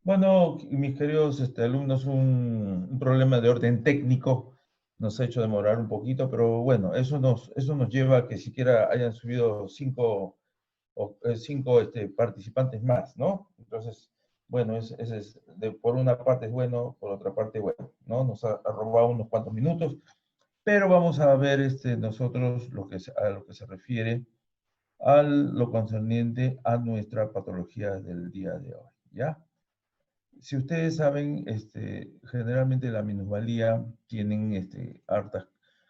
Bueno, mis queridos alumnos, un problema de orden técnico nos ha hecho demorar un poquito, pero bueno, eso nos lleva a que siquiera hayan subido cinco participantes más, ¿no? Entonces, bueno, por una parte es bueno, por otra parte, bueno, ¿no? Nos ha robado unos cuantos minutos, pero vamos a ver nosotros a lo que se refiere a lo concerniente a nuestra patología del día de hoy, ¿ya? Si ustedes saben, generalmente la minusvalía tienen hartas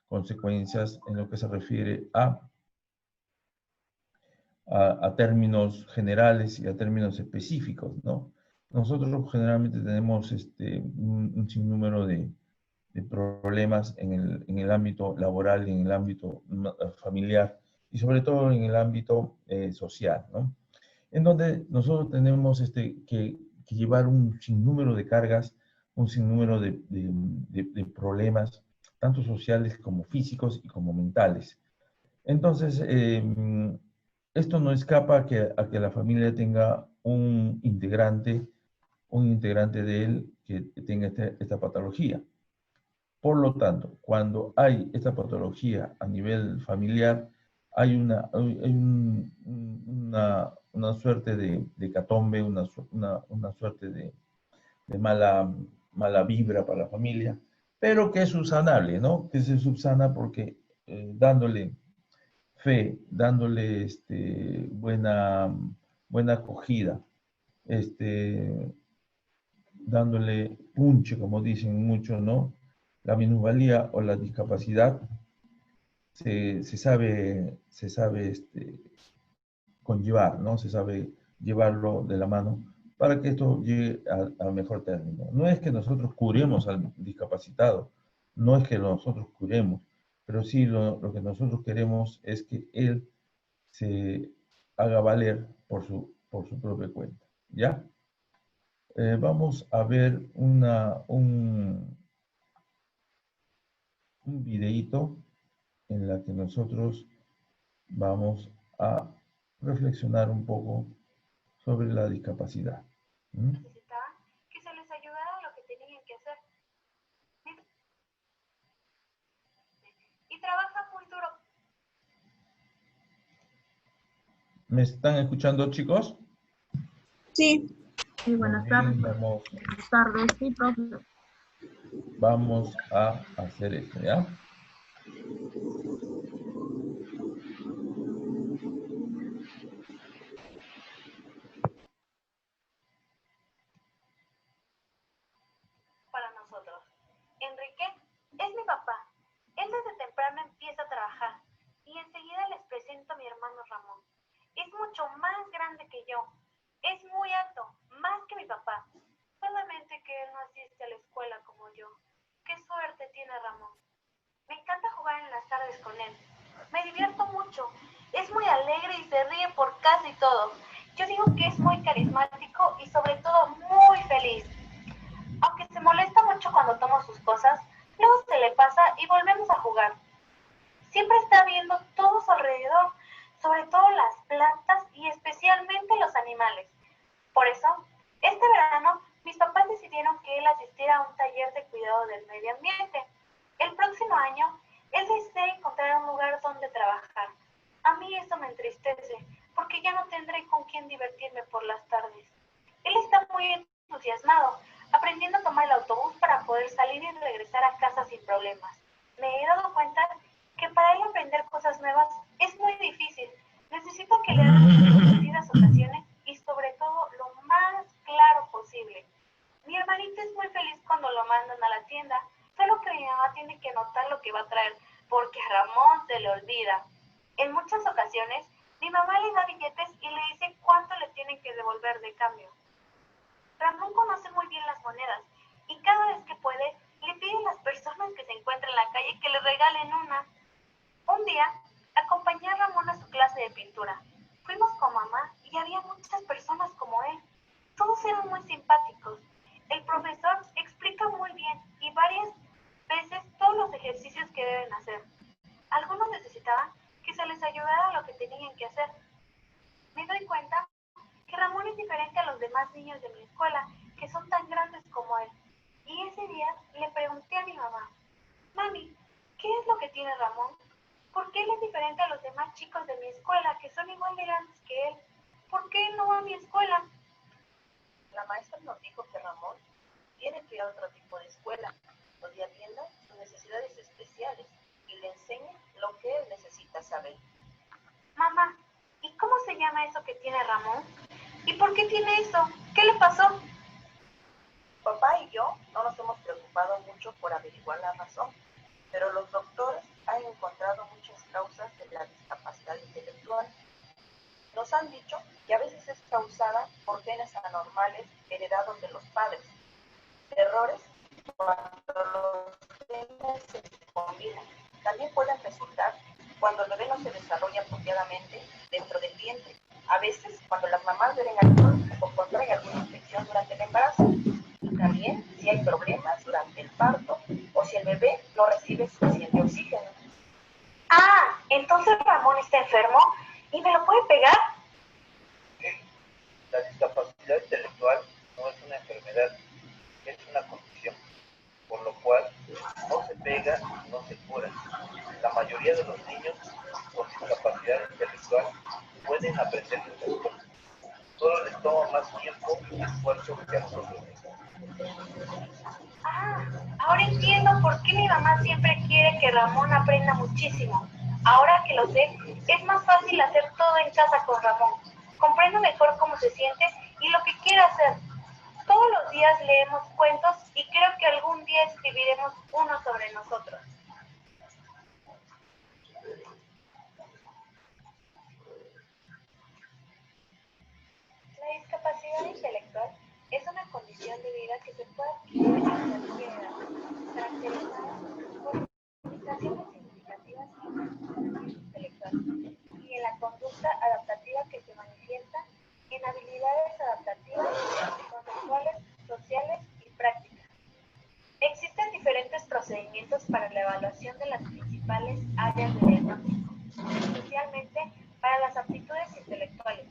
consecuencias en lo que se refiere a términos generales y a términos específicos, ¿no? Nosotros generalmente tenemos un sinnúmero de problemas en el ámbito laboral y en el ámbito familiar y sobre todo en el ámbito social, ¿no? En donde nosotros tenemos que llevar un sinnúmero de cargas, un sinnúmero de problemas, tanto sociales como físicos y como mentales. Entonces, esto no escapa a que la familia tenga un integrante de él que tenga esta patología. Por lo tanto, cuando hay esta patología a nivel familiar, hay una suerte de hecatombe, una suerte de mala vibra para la familia, pero que es subsanable, ¿no? Que se subsana porque dándole fe, dándole buena acogida, este, dándole punche, como dicen muchos, ¿no? La minusvalía o la discapacidad se sabe conllevar, ¿no? Se sabe llevarlo de la mano para que esto llegue al mejor término. No es que nosotros curemos al discapacitado, no es que nosotros curemos, pero sí lo que nosotros queremos es que él se haga valer por su propia cuenta, ¿ya? Vamos a ver un videíto en la que nosotros vamos a reflexionar un poco sobre la discapacidad. ¿Mm? Necesitaban que se les ayudara a lo que tenían que hacer. Y trabaja muy duro. ¿Me están escuchando, chicos? Sí, Sí, Muy buenas tardes. bien, Buenas tardes, sí, profe. vamos a hacer esto, ¿ya? Para nosotros. Enrique es mi papá. Él desde temprano empieza a trabajar y enseguida les presento a mi hermano Ramón. Es mucho más grande que yo. Es muy alto, más que mi papá. Solamente que él no asiste a la escuela como yo. Qué suerte tiene Ramón. Me encanta jugar en las tardes con él. Me divierto mucho. Es muy alegre y se ríe por casi todo. Yo digo que es muy carismático y sobre todo muy feliz. Aunque se molesta mucho cuando tomo sus cosas, luego se le pasa y volvemos a jugar. Siempre está viendo todo a su alrededor, sobre todo las plantas y especialmente los animales. Por eso, este verano, mis papás decidieron que él asistiera a un taller de cuidado del medio ambiente. El próximo año, él desea encontrar un lugar donde trabajar. A mí eso me entristece, porque ya no tendré con quién divertirme por las tardes. Él está muy entusiasmado, aprendiendo a tomar el autobús para poder salir y regresar a casa sin problemas. Me he dado cuenta que para él aprender cosas nuevas es muy difícil. Necesito que le hagan en repetidas ocasiones y sobre todo lo más claro posible. Mi hermanito es muy feliz cuando lo mandan a la tienda, solo que mi mamá tiene que notar lo que va a traer, porque a Ramón se le olvida. En muchas ocasiones, mi mamá le da billetes y le dice cuánto le tienen que devolver de cambio. Ramón conoce muy bien las monedas y cada vez que puede le pide a las personas que se encuentran en la calle que le regalen una. Un día acompañé a Ramón a su clase de pintura. Fuimos con mamá y había muchas personas como él. Todos eran muy simpáticos. El profesor explica muy bien y varias veces todos los ejercicios que deben hacer. Algunos necesitaban que se les ayudara a lo que tenían que hacer. Me doy cuenta que Ramón es diferente a los demás niños de mi escuela, que son tan grandes como él. Y ese día le pregunté a mi mamá, mami, ¿qué es lo que tiene Ramón? ¿Por qué él es diferente a los demás chicos de mi escuela que son igual de grandes que él? ¿Por qué él no va a mi escuela? La maestra nos dijo que Ramón tiene que ir a otro tipo de escuela, donde atienda sus necesidades especiales y le enseñe lo que él necesita saber. Mamá, ¿y cómo se llama eso que tiene Ramón? ¿Y por qué tiene eso? ¿Qué le pasó? Papá y yo no nos hemos preocupado mucho por averiguar la razón, pero los doctores han encontrado muchas causas de la discapacidad intelectual. Nos han dicho que a veces es causada por genes anormales heredados de los padres, errores cuando los genes se combinan. También pueden resultar cuando el bebé no se desarrolla apropiadamente dentro del vientre, a veces cuando las mamás beben alcohol o contraen alguna infección durante el embarazo, y también si hay problemas durante el parto o si el bebé no recibe suficiente oxígeno. Ah, entonces Ramón está enfermo y me lo puede pegar. La discapacidad intelectual no es una enfermedad, es una condición, por lo cual no se pega y no se cura. La mayoría de los niños con discapacidad intelectual pueden aprender muchas cosas. Solo les toma más tiempo y esfuerzo que a nosotros mismos. Ah, ahora entiendo por qué mi mamá siempre quiere que Ramón aprenda muchísimo. Ahora que lo sé, es más fácil hacer todo en casa con Ramón. Comprendo mejor cómo se siente y lo que quiere hacer. Todos los días leemos cuentos y creo que algún día escribiremos uno sobre nosotros. La discapacidad intelectual es una condición de vida que se puede adquirir a cualquier edad, caracterizada por limitaciones significativas en el funcionamiento intelectual y en la conducta adaptativa que se manifiesta en habilidades adaptativas, conductuales, sociales y prácticas. Existen diferentes procedimientos para la evaluación de las principales áreas de diagnóstico, especialmente para las aptitudes intelectuales,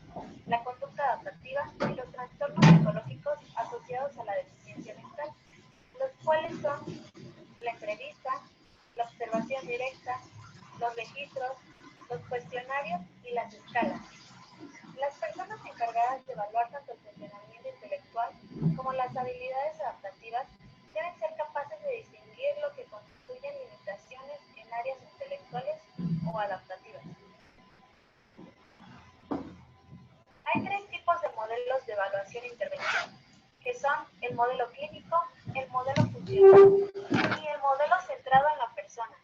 la conducta adaptativa y los trastornos psicológicos asociados a la deficiencia mental, los cuales son la entrevista, la observación directa, los registros, los cuestionarios y las escalas. Las personas encargadas de evaluar tanto el funcionamiento intelectual como las habilidades adaptativas deben ser capaces de distinguir lo que constituyen limitaciones en áreas intelectuales o adaptativas. Hay tres tipos de modelos de evaluación e intervención, que son el modelo clínico, el modelo funcional y el modelo centrado en la persona.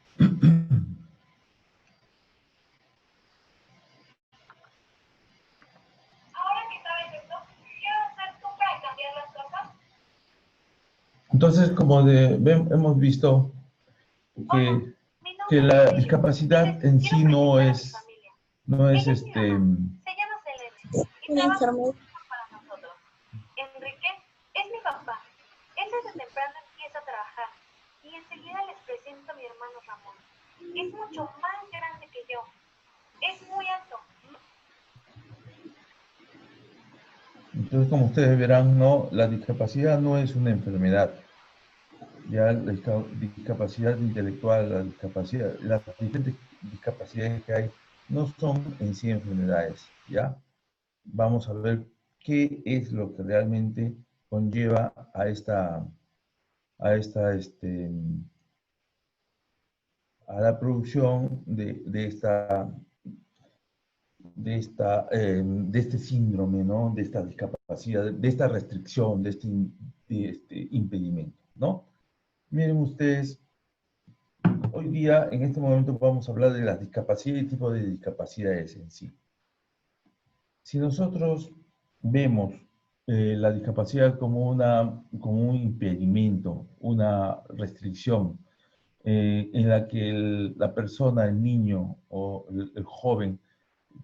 Ahora que sabes esto, ¿qué vas a hacer tú para cambiar las cosas? Entonces, hemos visto que, Mi que nombre la es Selene. discapacidad en sí Quiero no presentar a mi es, familia. no es Ella es mi mamá. Se llama Selene y Una trabaja enfermedad. para nosotros. Enrique es mi papá. Él desde temprano empieza a trabajar y enseguida les presento a mi hermano Ramón. Es mucho más grande que yo. Es muy alto. Entonces, como ustedes verán, no, la discapacidad no es una enfermedad. Ya la discapacidad intelectual, las diferentes discapacidades que hay, no son en sí enfermedades, ¿ya? Vamos a ver qué es lo que realmente conlleva a la producción de este síndrome, ¿no? De esta discapacidad, de esta restricción, de este impedimento, ¿no? Miren ustedes, hoy día, en este momento, vamos a hablar de las discapacidades y tipo de discapacidades en sí. Si nosotros vemos la discapacidad como un impedimento, una restricción, en la que la persona, el niño o el joven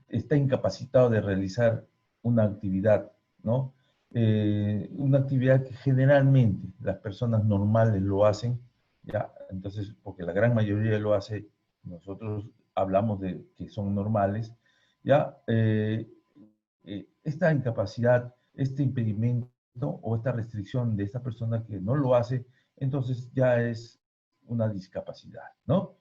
está incapacitado de realizar una actividad, ¿no? Una actividad que generalmente las personas normales lo hacen, ¿ya? Entonces, porque la gran mayoría lo hace, nosotros hablamos de que son normales, ¿ya? Esta incapacidad, este impedimento ¿no? O esta restricción de esta persona que no lo hace, entonces ya es una discapacidad, ¿no?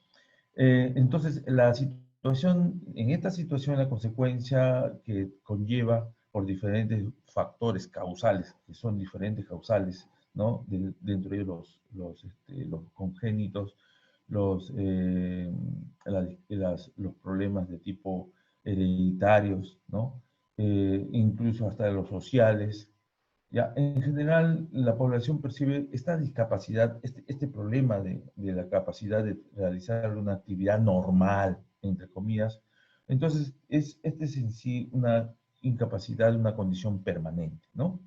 Entonces, en esta situación, la consecuencia que conlleva por diferentes factores causales, que son diferentes causales, ¿no? Dentro de ellos los congénitos, los, los problemas de tipo hereditarios, ¿no? Incluso hasta los sociales. Ya, en general, la población percibe esta discapacidad, este problema de la capacidad de realizar una actividad normal, entre comillas. Entonces, este es en sí una incapacidad, una condición permanente, ¿no?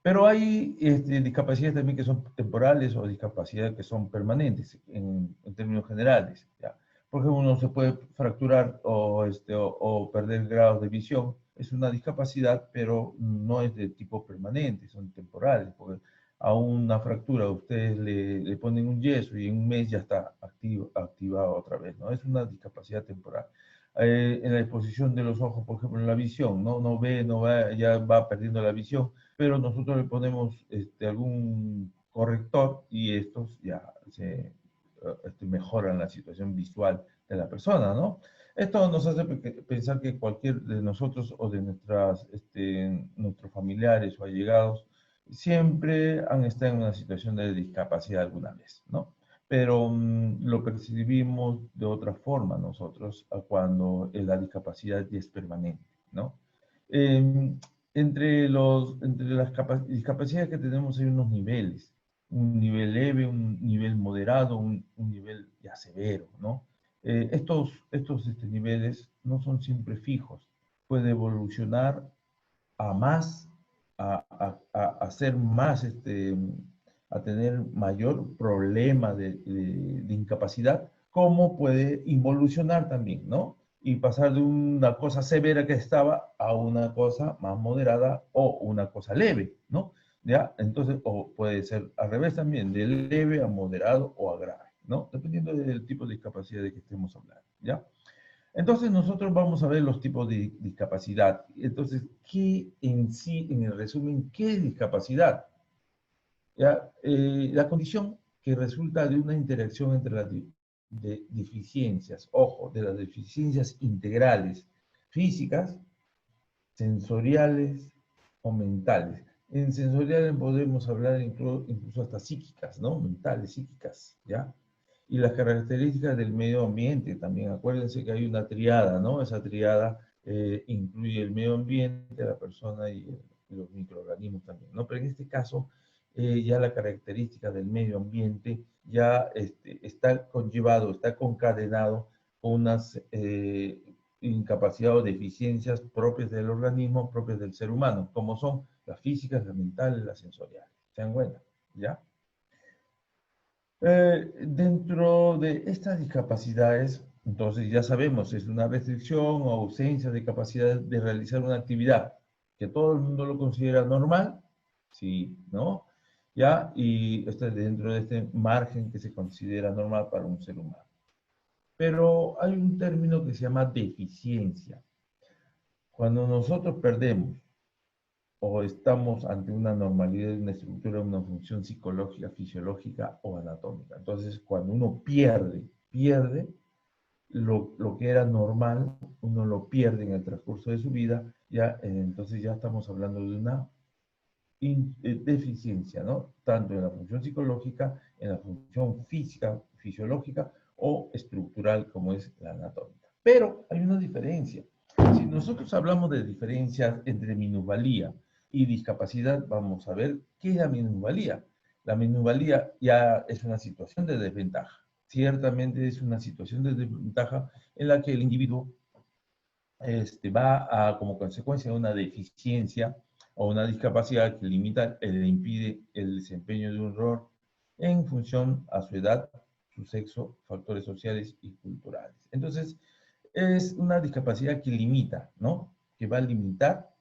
Pero hay discapacidades también que son temporales o discapacidades que son permanentes en términos generales, ¿ya? Por ejemplo, uno se puede fracturar o perder grados de visión. Es una discapacidad, pero no es de tipo permanente, son temporales. Porque a una fractura ustedes le ponen un yeso y en un mes ya está activado otra vez, ¿no? Es una discapacidad temporal. En la exposición de los ojos, por ejemplo, en la visión, ¿no? No ve, no va, ya va perdiendo la visión, pero nosotros le ponemos algún corrector y estos ya mejoran la situación visual de la persona, ¿no? Esto nos hace pensar que cualquier de nosotros o de nuestros familiares o allegados siempre han estado en una situación de discapacidad alguna vez, ¿no? Pero lo percibimos de otra forma nosotros cuando la discapacidad ya es permanente, ¿no? Eh, entre las discapacidades que tenemos hay unos niveles, un nivel leve, un nivel moderado, un nivel ya severo, ¿no? Estos niveles no son siempre fijos, puede evolucionar a más, a ser más, a tener mayor problema de incapacidad, como puede involucionar también, ¿no? Y pasar de una cosa severa que estaba a una cosa más moderada o una cosa leve, ¿no? ¿Ya? Entonces, o puede ser al revés también, de leve a moderado o a grave, ¿no? Dependiendo del tipo de discapacidad de que estemos hablando, ¿ya? Entonces nosotros vamos a ver los tipos de discapacidad. Entonces, ¿qué en sí, en el resumen, qué es discapacidad? ¿Ya? La condición que resulta de una interacción entre las deficiencias, ojo, de las deficiencias integrales, físicas, sensoriales o mentales. En sensoriales podemos hablar incluso hasta psíquicas, ¿no? Mentales, psíquicas, ¿ya? Y las características del medio ambiente también. Acuérdense que hay una triada, ¿no? Esa triada incluye el medio ambiente, la persona y los microorganismos también, ¿no? Pero en este caso, ya la característica del medio ambiente ya está conllevado, está concadenado con unas incapacidades o deficiencias propias del organismo, propias del ser humano, como son las físicas, las mentales, las sensoriales. ¿Se dan cuenta? ¿Ya? Dentro de estas discapacidades, entonces ya sabemos, es una restricción o ausencia de capacidad de realizar una actividad que todo el mundo lo considera normal, sí, ¿no? Ya, y esto es dentro de este margen que se considera normal para un ser humano. Pero hay un término que se llama deficiencia. Cuando nosotros perdemos o estamos ante una normalidad de una estructura, una función psicológica, fisiológica o anatómica. Entonces, cuando uno pierde lo que era normal, uno lo pierde en el transcurso de su vida, ya, entonces ya estamos hablando de una deficiencia, ¿no? Tanto en la función psicológica, en la función física, fisiológica o estructural como es la anatómica. Pero hay una diferencia. Si nosotros hablamos de diferencias entre minusvalía y discapacidad, vamos a ver qué es la minusvalía. La minusvalía ya es una situación de desventaja. Ciertamente es una situación de desventaja en la que el individuo va a, como consecuencia de una deficiencia o una discapacidad que limita, le impide el desempeño de un rol en función a su edad, su sexo, factores sociales y culturales. Entonces, es una discapacidad que limita, ¿no? Que va a limitar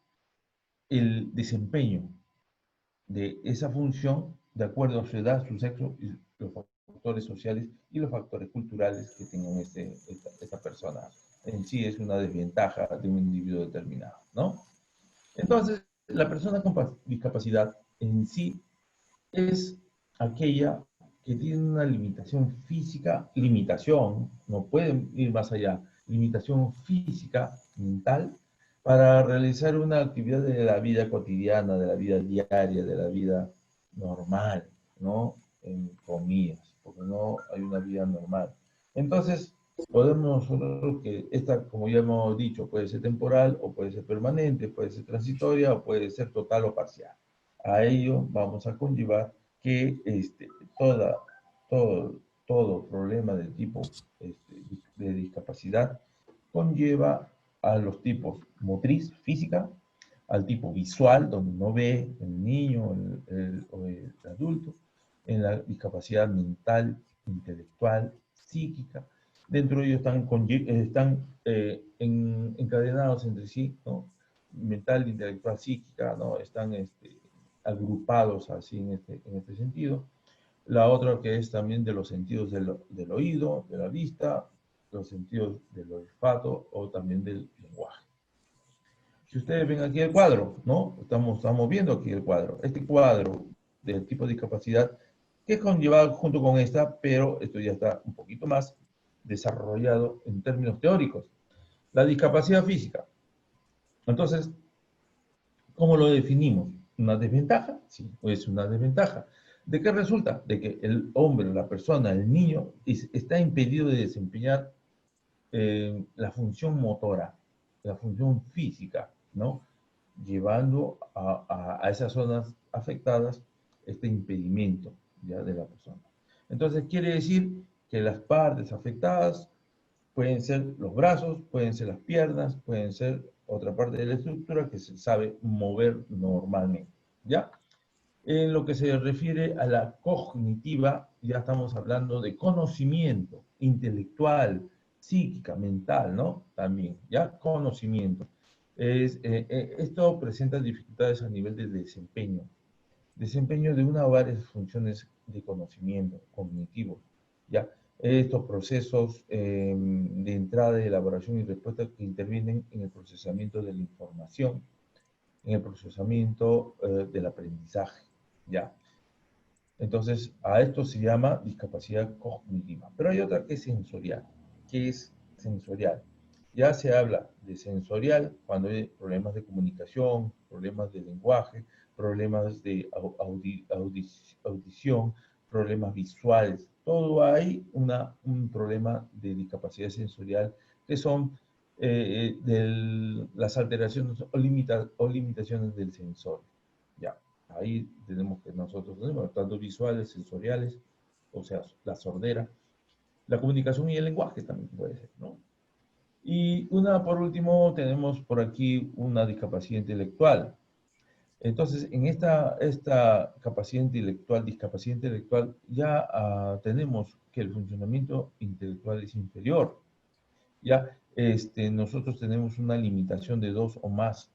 el desempeño de esa función de acuerdo a su edad, su sexo y los factores sociales y los factores culturales que tengan esta persona. En sí es una desventaja de un individuo determinado, ¿no? Entonces, la persona con discapacidad en sí es aquella que tiene una limitación física, no pueden ir más allá, limitación física, mental, para realizar una actividad de la vida cotidiana, de la vida diaria, de la vida normal, ¿no? En comillas, porque no hay una vida normal. Entonces, podemos nosotros que esta, como ya hemos dicho, puede ser temporal o puede ser permanente, puede ser transitoria o puede ser total o parcial. A ello vamos a conllevar que toda, todo problema del tipo de discapacidad conlleva a los tipos motriz, física, al tipo visual, donde no ve el niño o el adulto, en la discapacidad mental, intelectual, psíquica. Dentro de ellos están encadenados entre sí, ¿no? Mental, intelectual, psíquica, ¿no? Están agrupados así en este sentido. La otra que es también de los sentidos del oído, de la vista, los sentidos del olfato o también del lenguaje. Si ustedes ven aquí el cuadro, ¿no? Estamos viendo aquí el cuadro. Este cuadro del tipo de discapacidad que es conllevado junto con esta, pero esto ya está un poquito más desarrollado en términos teóricos. La discapacidad física. Entonces, ¿cómo lo definimos? ¿Una desventaja? Sí, es una desventaja. ¿De qué resulta? De que el hombre, la persona, el niño, está impedido de desempeñar la función motora, la función física, ¿no? Llevando a esas zonas afectadas este impedimento ya de la persona. Entonces, quiere decir que las partes afectadas pueden ser los brazos, pueden ser las piernas, pueden ser otra parte de la estructura que se sabe mover normalmente, ¿ya? En lo que se refiere a la cognitiva, ya estamos hablando de conocimiento intelectual, psíquica, mental, ¿no? También, ¿ya? Conocimiento. Esto presenta dificultades a nivel de desempeño de una o varias funciones de conocimiento cognitivo, ¿ya? Estos procesos de entrada, de elaboración y respuesta que intervienen en el procesamiento de la información, en el procesamiento del aprendizaje, ¿ya? Entonces, a esto se llama discapacidad cognitiva. Pero hay otra que es sensorial. ¿Qué es sensorial? Ya se habla de sensorial cuando hay problemas de comunicación, problemas de lenguaje, problemas de audición, problemas visuales. Todo hay un problema de discapacidad sensorial que son las alteraciones o limitaciones del sensor. Ya, ahí tenemos que nosotros tenemos tanto visuales, sensoriales, o sea, la sordera, la comunicación y el lenguaje también puede ser, ¿no? Y por último, tenemos por aquí una discapacidad intelectual. Entonces, en esta discapacidad intelectual, ya tenemos que el funcionamiento intelectual es inferior. Ya nosotros tenemos una limitación de 2 o más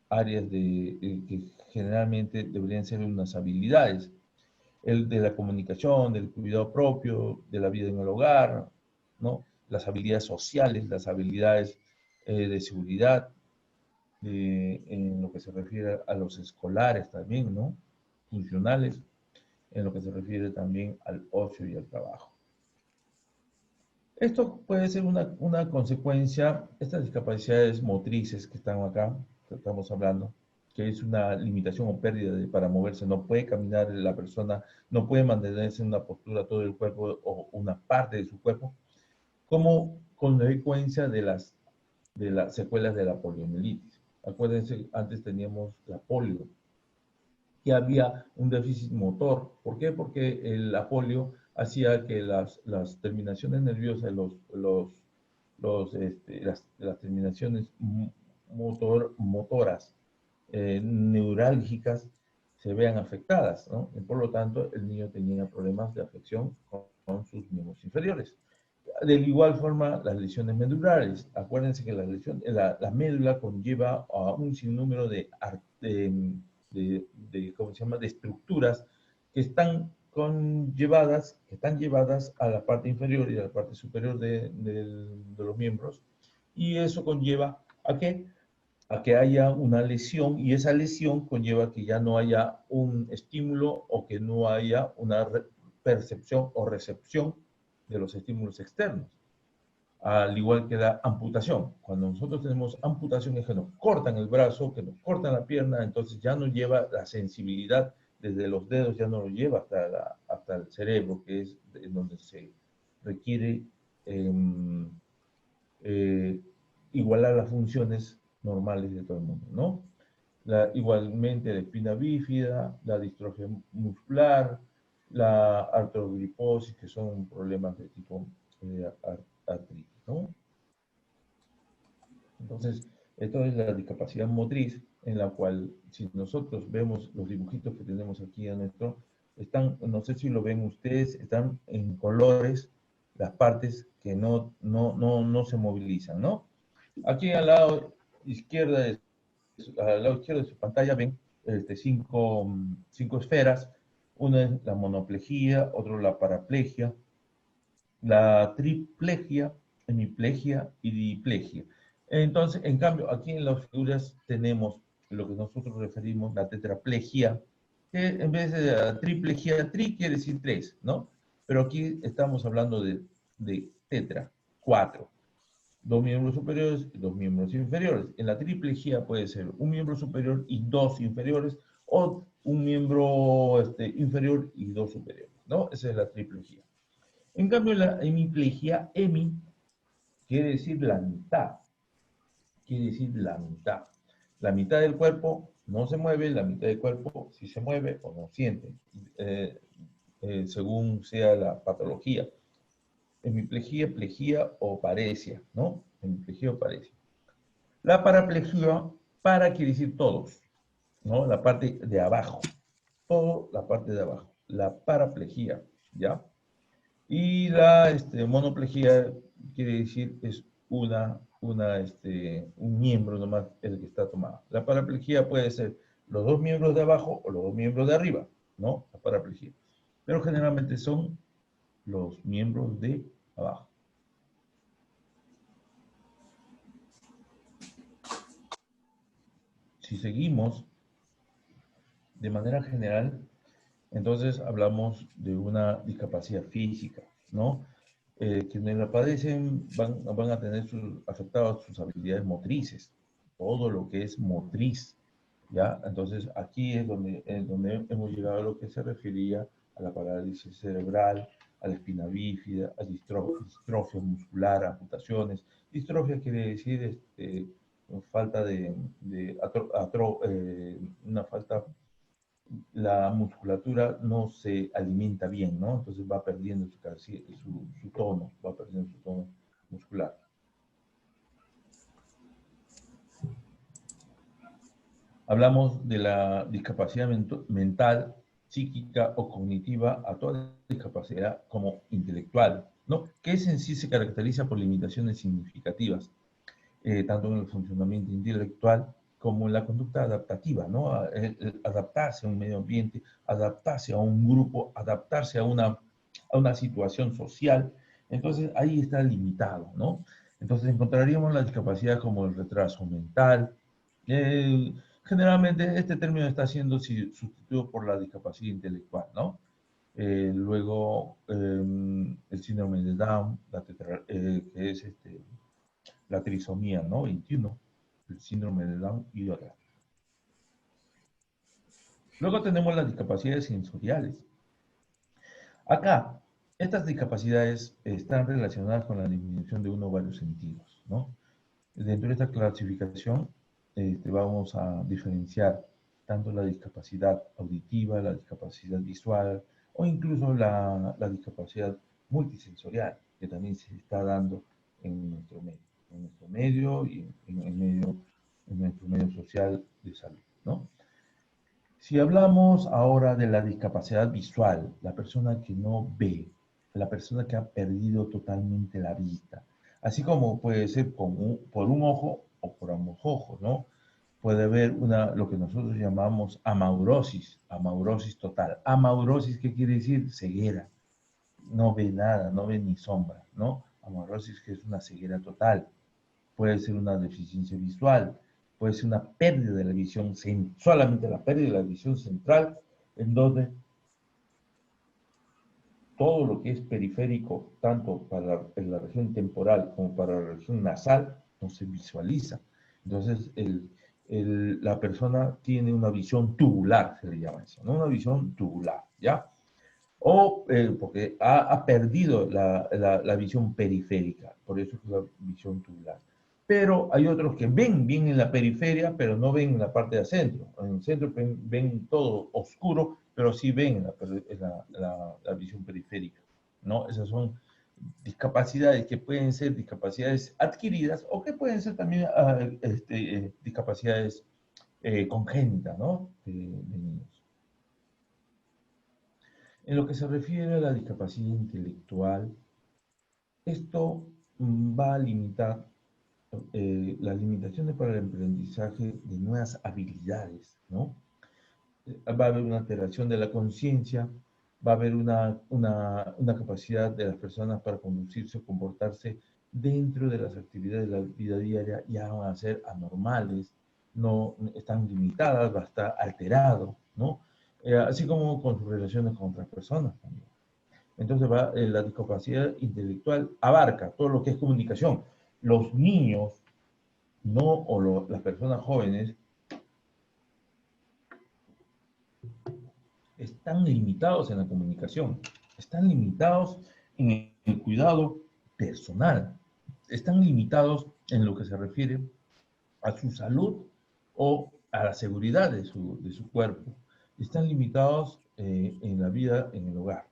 áreas que generalmente deberían ser unas habilidades. El de la comunicación, del cuidado propio, de la vida en el hogar, ¿no? Las habilidades sociales, las habilidades de seguridad, en lo que se refiere a los escolares también, ¿no? Funcionales, en lo que se refiere también al ocio y al trabajo. Esto puede ser una consecuencia, estas discapacidades motrices que están acá, que estamos hablando, que es una limitación o pérdida para moverse, no puede caminar la persona, no puede mantenerse en una postura todo el cuerpo o una parte de su cuerpo, como consecuencia de las secuelas de la poliomielitis. Acuérdense, antes teníamos la polio, que había un déficit motor. ¿Por qué? Porque la polio hacía que las terminaciones nerviosas, las terminaciones motoras neurálgicas se vean afectadas, ¿no? Y por lo tanto, el niño tenía problemas de afección con sus miembros inferiores. De igual forma, las lesiones medulares. Acuérdense que la médula conlleva a un sinnúmero ¿cómo se llama?, de estructuras que están llevadas a la parte inferior y a la parte superior de los miembros. Y eso conlleva a qué? a que haya una lesión, y esa lesión conlleva que ya no haya un estímulo o que no haya una percepción o recepción de los estímulos externos. Al igual que la amputación. Cuando nosotros tenemos amputación es que nos cortan el brazo, que nos cortan la pierna, entonces ya no lleva la sensibilidad desde los dedos, ya no lo lleva hasta el cerebro, que es en donde se requiere eh, igualar las funciones normales de todo el mundo, ¿no? Igualmente la espina bífida, la distrofia muscular, la artrogriposis, que son problemas de tipo artritis, ¿no? Entonces, esto es la discapacidad motriz, en la cual, si nosotros vemos los dibujitos que tenemos aquí a nuestro, están, no sé si lo ven ustedes, están en colores las partes que no se movilizan, ¿no? Aquí al lado izquierdo de su pantalla ven cinco esferas. Una es la monoplegia, otra la paraplegia, la triplegia, hemiplegia y diplegia. Entonces, en cambio, aquí en las figuras tenemos lo que nosotros referimos la tetraplegia, que en vez de triplegia, tri quiere decir tres, ¿no? Pero aquí estamos hablando de tetra, cuatro. Dos miembros superiores y dos miembros inferiores. En la triplegia puede ser un miembro superior y dos inferiores, o un miembro inferior y dos superiores, ¿no? Esa es la triplegia. En cambio, la hemiplegia, hemi, quiere decir la mitad. Quiere decir la mitad. La mitad del cuerpo no se mueve, la mitad del cuerpo sí se mueve o no siente, según sea la patología. Hemiplegia, plejía o paresia, ¿no? Hemiplegia o paresia. La paraplegia, para quiere decir todos, ¿no? La parte de abajo. Todo la parte de abajo. La paraplegia, ¿ya? Y la monoplegia quiere decir es un miembro nomás el que está tomado. La paraplegia puede ser los dos miembros de abajo o los dos miembros de arriba, ¿no? La paraplegia. Pero generalmente son los miembros de abajo. Si seguimos de manera general, entonces hablamos de una discapacidad física, ¿no? Quienes la padecen van a tener afectadas sus habilidades motrices, todo lo que es motriz, ¿ya? Entonces aquí es donde hemos llegado a lo que se refería a la parálisis cerebral, a la espina bífida, a distrofia muscular, amputaciones. Distrofia quiere decir falta una falta, la musculatura no se alimenta bien, ¿no? Entonces va perdiendo su tono, va perdiendo su tono muscular. Hablamos de la discapacidad mental, psíquica o cognitiva, a toda discapacidad como intelectual, ¿no? Que en sí se caracteriza por limitaciones significativas, tanto en el funcionamiento intelectual como en la conducta adaptativa, ¿no? Adaptarse a un medio ambiente, adaptarse a un grupo, adaptarse a una situación social. Entonces, ahí está limitado, ¿no? Entonces, encontraríamos la discapacidad como el retraso mental. Generalmente, este término está siendo sustituido por la discapacidad intelectual, ¿no? Luego, el síndrome de Down, que es la trisomía, ¿no? 21, el síndrome de Down y otras. Luego tenemos las discapacidades sensoriales. Acá, estas discapacidades están relacionadas con la disminución de uno o varios sentidos, ¿no? Dentro de esta clasificación vamos a diferenciar tanto la discapacidad auditiva, la discapacidad visual o incluso la discapacidad multisensorial, que también se está dando en nuestro medio y en nuestro medio social de salud, ¿no? Si hablamos ahora de la discapacidad visual, la persona que no ve, la persona que ha perdido totalmente la vista, así como puede ser por un ojo o por ambos ojos, ¿no? Puede haber lo que nosotros llamamos amaurosis total. Amaurosis, ¿qué quiere decir? Ceguera. No ve nada, no ve ni sombra, ¿no? Amaurosis, que es una ceguera total. Puede ser una deficiencia visual, puede ser una pérdida de la visión, solamente la pérdida de la visión central, en donde todo lo que es periférico, tanto para la región temporal como para la región nasal, no se visualiza. Entonces, la persona tiene una visión tubular, se le llama eso, ¿no? Una visión tubular, ¿ya? O porque ha perdido la visión periférica, por eso es la visión tubular. Pero hay otros que ven bien en la periferia, pero no ven en la parte de centro. En el centro ven todo oscuro, pero sí ven en la visión periférica, ¿no? Esas son discapacidades que pueden ser discapacidades adquiridas o que pueden ser también discapacidades congénitas, ¿no? De niños. En lo que se refiere a la discapacidad intelectual, esto va a limitar las limitaciones para el aprendizaje de nuevas habilidades, ¿no? Va a haber una alteración de la conciencia, va a haber una capacidad de las personas para conducirse o comportarse dentro de las actividades de la vida diaria, ya van a ser anormales, no están limitadas, va a estar alterado, ¿no? Así como con sus relaciones con otras personas también. Entonces la discapacidad intelectual abarca todo lo que es comunicación. Los niños, no, o las personas jóvenes, están limitados en la comunicación, están limitados en el cuidado personal, están limitados en lo que se refiere a su salud o a la seguridad de su cuerpo, están limitados en la vida en el hogar.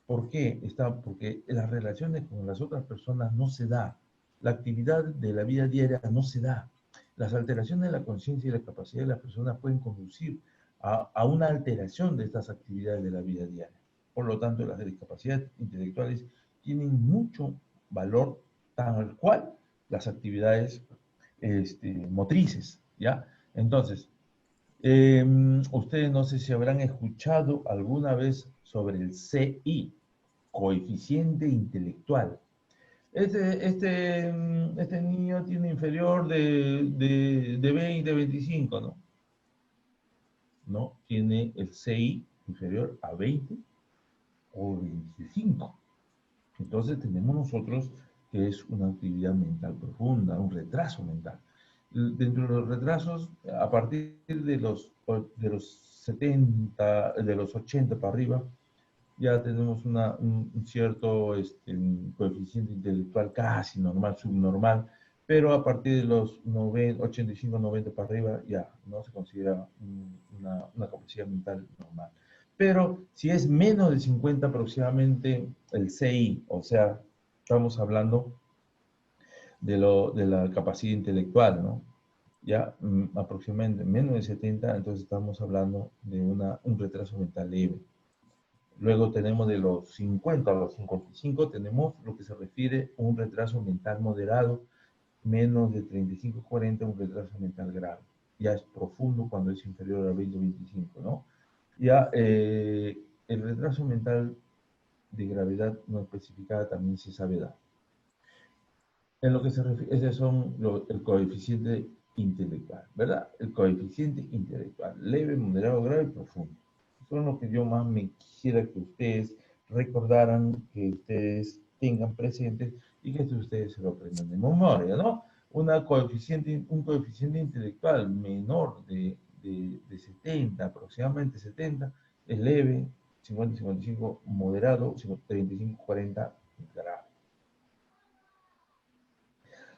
¿Por qué? Porque las relaciones con las otras personas no se da, la actividad de la vida diaria no se da. Las alteraciones de la conciencia y la capacidad de las personas pueden conducir a una alteración de estas actividades de la vida diaria. Por lo tanto, las discapacidades intelectuales tienen mucho valor, tal cual las actividades motrices, ¿ya? Entonces, ustedes no sé si habrán escuchado alguna vez sobre el CI, coeficiente intelectual. Este niño tiene inferior de 20, 25, ¿no? ¿No? Tiene el CI inferior a 20 o 25. Entonces tenemos nosotros que es una actividad mental profunda, un retraso mental. Dentro de los retrasos, a partir de los 70, de los 80 para arriba, ya tenemos un cierto coeficiente intelectual casi normal, subnormal, pero a partir de los 90, 85, 90 para arriba ya no se considera una capacidad mental normal. Pero si es menos de 50 aproximadamente el CI, o sea, estamos hablando de la capacidad intelectual, ¿no? Ya aproximadamente menos de 70, entonces estamos hablando de un retraso mental leve. Luego tenemos de los 50 a los 55, tenemos lo que se refiere a un retraso mental moderado, menos de 35-40, un retraso mental grave. Ya es profundo cuando es inferior a 20-25, ¿no? Ya el retraso mental de gravedad no especificada también se sabe dar. En lo que se refiere, ese son el coeficiente intelectual, ¿verdad? El coeficiente intelectual, leve, moderado, grave y profundo. Son lo que yo más me quisiera que ustedes recordaran, que ustedes tengan presentes y que ustedes se lo aprendan de memoria, ¿no? Un coeficiente intelectual menor de 70, aproximadamente 70, es leve, 50-55 moderado, 35-40 grave.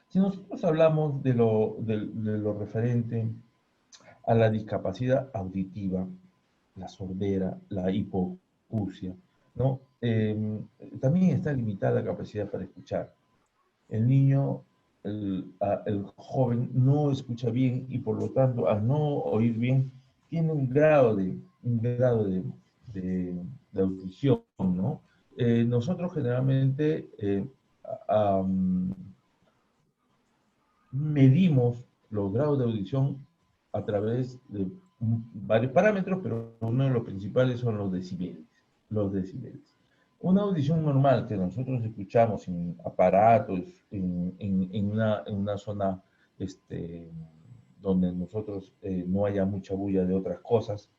Si nosotros hablamos de lo referente a la discapacidad auditiva, la sordera, la hipoacusia, ¿no? También está limitada la capacidad para escuchar. El niño, el joven no escucha bien y por lo tanto al no oír bien tiene un grado de audición, ¿no? Nosotros generalmente medimos los grados de audición a través de varios parámetros, pero uno de los principales son los decibeles. Una audición normal que nosotros escuchamos en aparatos, en una zona donde nosotros no haya mucha bulla de otras cosas.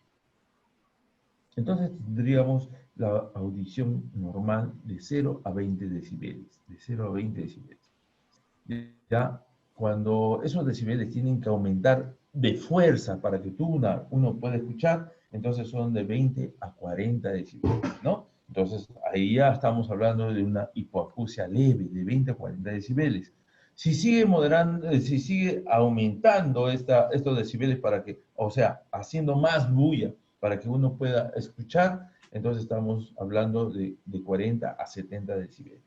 Entonces tendríamos la audición normal de 0 a 20 decibeles, de 0 a 20 decibeles. Ya cuando esos decibeles tienen que aumentar de fuerza para que uno pueda escuchar, entonces son de 20 a 40 decibeles, ¿no? Entonces ahí ya estamos hablando de una hipoacusia leve, de 20 a 40 decibeles. Si sigue moderando, si sigue aumentando estos decibeles para que, o sea, haciendo más bulla para que uno pueda escuchar, entonces estamos hablando de 40 a 70 decibeles.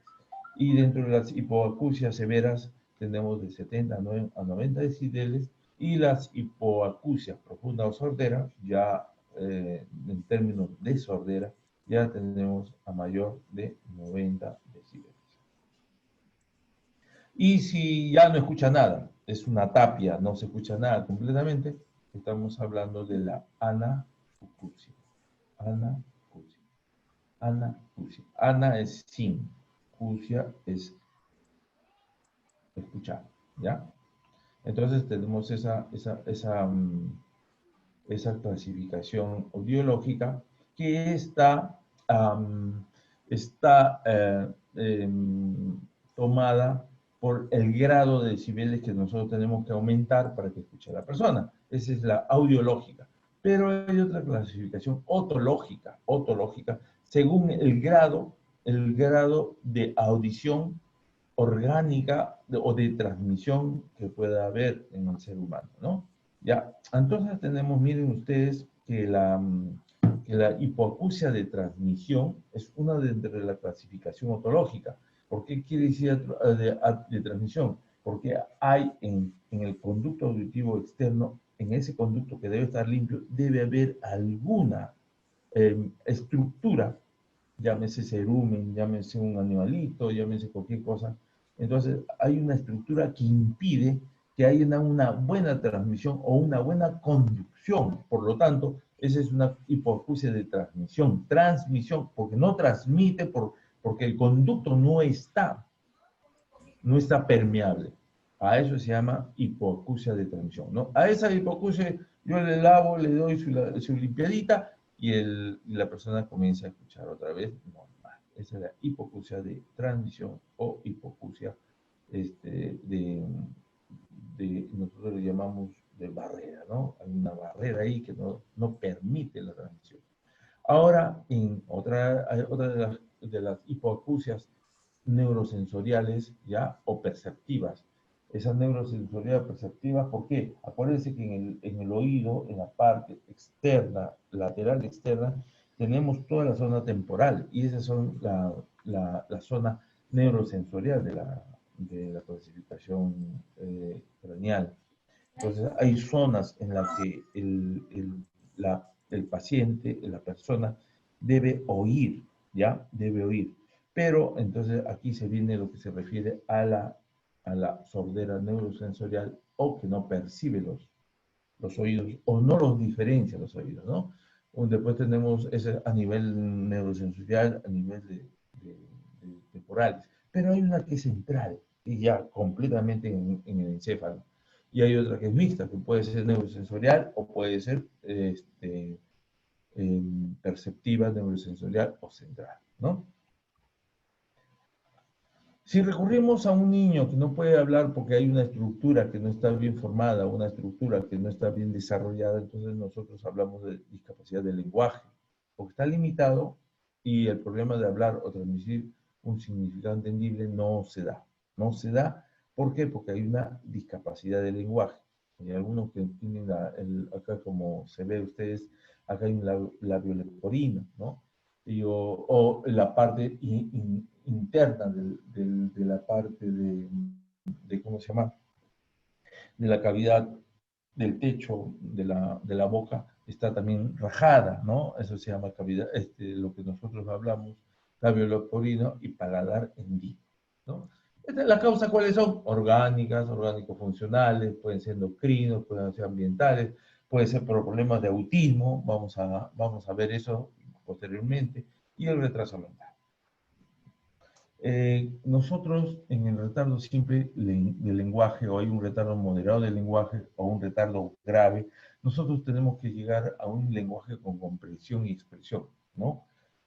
Y dentro de las hipoacusias severas tenemos de 70 a 90 decibeles, y las hipoacusias profunda o sordera, ya en términos de sordera, ya tenemos a mayor de 90 decibeles. Y si ya no escucha nada, es una tapia, no se escucha nada completamente, estamos hablando de la anacusia. Anacusia. Anacusia. Ana es sin, cusia es escuchar, ¿ya? Entonces tenemos esa clasificación audiológica que está tomada por el grado de decibeles que nosotros tenemos que aumentar para que escuche a la persona. Esa es la audiológica. Pero hay otra clasificación otológica, según el grado de audición orgánica o de transmisión que pueda haber en el ser humano, ¿no? Ya, entonces tenemos, miren ustedes, que la hipoacusia de transmisión es una de la clasificación otológica. ¿Por qué quiere decir de transmisión? Porque hay en el conducto auditivo externo, en ese conducto que debe estar limpio, debe haber alguna estructura, llámese cerumen, llámese un animalito, llámese cualquier cosa. Entonces, hay una estructura que impide que haya una buena transmisión o una buena conducción. Por lo tanto, esa es una hipoacusia de transmisión. Transmisión, porque no transmite, porque el conducto no está permeable. A eso se llama hipoacusia de transmisión, ¿no? A esa hipoacusia yo le lavo, le doy su limpiadita y la persona comienza a escuchar otra vez normal. Esa es la hipoacusia de transmisión o hipoacusia nosotros le llamamos de barrera, ¿no? Hay una barrera ahí que no permite la transmisión. Ahora, otra de las hipoacusias neurosensoriales, ¿ya? O perceptivas. Esas neurosensoriales perceptivas, ¿por qué? Acuérdense que en el oído, en la parte externa, lateral externa, tenemos toda la zona temporal, y esas son la zona neurosensorial de la clasificación craneal. Entonces, hay zonas en las que el paciente, la persona, debe oír, ¿ya? Debe oír. Pero entonces aquí se viene lo que se refiere a la sordera neurosensorial, o que no percibe los oídos o no los diferencia los oídos, ¿no? Después tenemos ese a nivel neurosensorial, a nivel de temporales. Pero hay una que es central y ya completamente en el encéfalo. Y hay otra que es mixta, que puede ser neurosensorial o puede ser perceptiva, neurosensorial o central, ¿no? Si recurrimos a un niño que no puede hablar porque hay una estructura que no está bien formada, una estructura que no está bien desarrollada, entonces nosotros hablamos de discapacidad del lenguaje, porque está limitado y el problema de hablar o transmitir un significado entendible no se da. No se da, ¿por qué? Porque hay una discapacidad del lenguaje. Hay algunos que tienen acá, como se ve ustedes, acá hay un labio leporino, ¿no? O la parte interna de la parte ¿cómo se llama? De la cavidad del techo de la boca está también rajada, ¿no? Eso se llama cavidad, lo que nosotros hablamos, labio leporino y paladar hendido, ¿no? ¿La causa cuáles son? Orgánicas, orgánico-funcionales, pueden ser endocrinos, pueden ser ambientales, puede ser por problemas de autismo, vamos a ver eso posteriormente, y el retraso mental. Nosotros en el retardo simple del lenguaje, o hay un retardo moderado del lenguaje, o un retardo grave, nosotros tenemos que llegar a un lenguaje con comprensión y expresión, ¿no?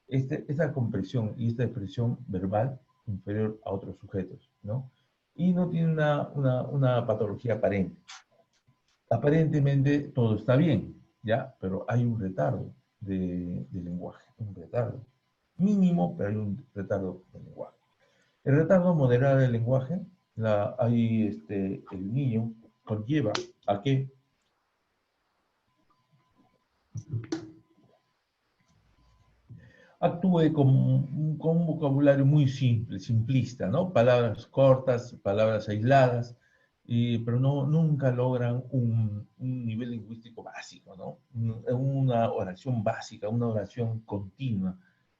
Esta comprensión y esta expresión verbal inferior a otros sujetos, ¿no? Y no tiene una patología aparente. Aparentemente todo está bien, ¿ya? Pero hay un retardo de lenguaje, un retardo mínimo, pero hay un retardo de lenguaje. El retardo moderado del lenguaje, el niño conlleva a que actúe con un vocabulario muy simple, simplista, ¿no? Palabras cortas, palabras aisladas, pero nunca logran un nivel lingüístico básico, ¿no? Una oración básica, una oración continua,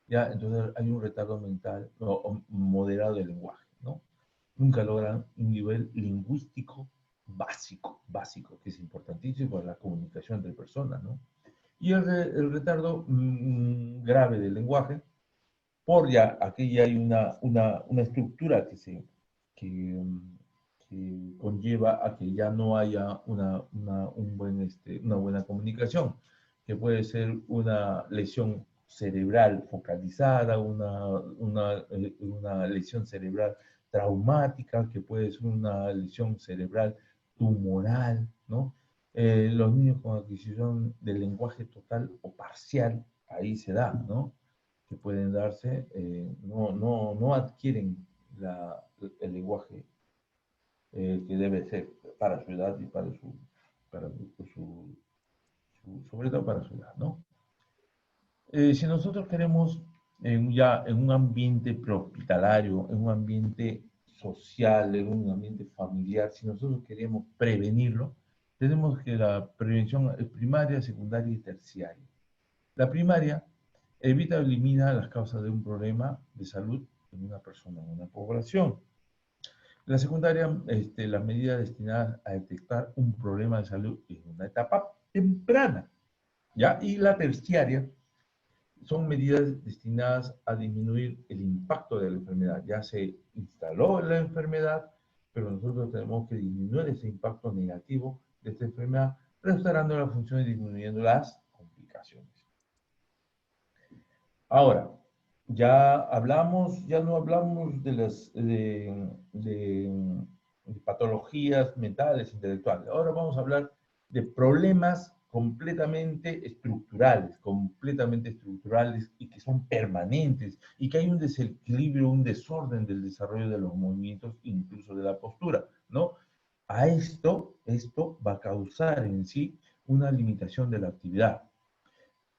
¿ya? Entonces hay un retardo mental o moderado del lenguaje, ¿no? Nunca logran un nivel lingüístico básico, que es importantísimo para la comunicación entre personas, ¿no? Y el retardo grave del lenguaje, aquí ya hay una estructura que conlleva a que ya no haya una buena comunicación, que puede ser una lesión cerebral focalizada, una lesión cerebral traumática, que puede ser una lesión cerebral tumoral, ¿no? Los niños con adquisición del lenguaje total o parcial, ahí se da, ¿no? Que pueden darse, no adquieren el lenguaje que debe ser para su edad y sobre todo para su edad, ¿no? Si nosotros queremos ya en un ambiente prehospitalario, en un ambiente social, en un ambiente familiar, si nosotros queremos prevenirlo, tenemos que la prevención es primaria, secundaria y terciaria. La primaria evita o elimina las causas de un problema de salud en una persona, en una población. La secundaria, las medidas destinadas a detectar un problema de salud en una etapa temprana, ¿ya? Y la terciaria son medidas destinadas a disminuir el impacto de la enfermedad. Ya se instaló la enfermedad, pero nosotros tenemos que disminuir ese impacto negativo de esta enfermedad, restaurando la función y disminuyendo las complicaciones. Ahora, ya no hablamos de patologías mentales, intelectuales. Ahora vamos a hablar de problemas completamente estructurales y que son permanentes y que hay un desequilibrio, un desorden del desarrollo de los movimientos, incluso de la postura, ¿no? Esto va a causar en sí una limitación de la actividad,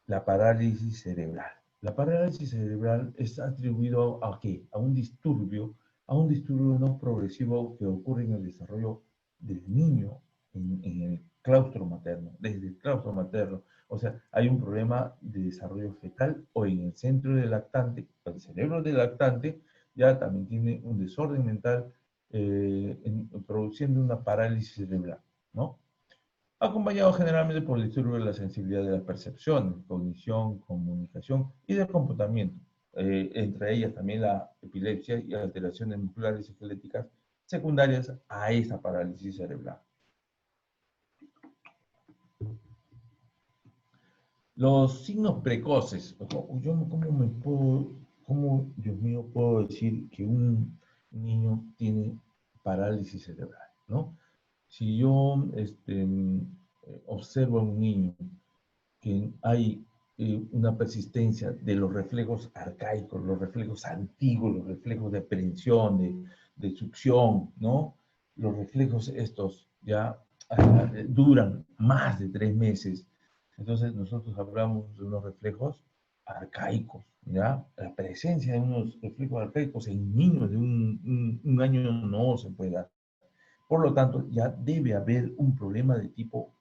la parálisis cerebral. La parálisis cerebral es atribuido ¿a qué? A un disturbio no progresivo que ocurre en el desarrollo del niño en el claustro materno, desde el claustro materno. O sea, hay un problema de desarrollo fetal o en el centro del lactante, el cerebro del lactante ya también tiene un desorden mental produciendo una parálisis cerebral, ¿no? Acompañado generalmente por el disturbio de la sensibilidad de las percepciones, cognición, comunicación y del comportamiento, entre ellas también la epilepsia y alteraciones musculares y esqueléticas secundarias a esa parálisis cerebral. Los signos precoces. ¿Cómo, Dios mío, puedo decir que un niño tiene parálisis cerebral, ¿no? Si yo observo a un niño que hay una persistencia de los reflejos arcaicos, los reflejos antiguos, los reflejos de aprehensión, de succión, ¿no? Los reflejos estos ya duran más de 3 meses. Entonces nosotros hablamos de unos reflejos arcaicos, ¿ya? La presencia de unos reflejos arcaicos en niños de un año no se puede dar. Por lo tanto, ya debe haber un problema de tipo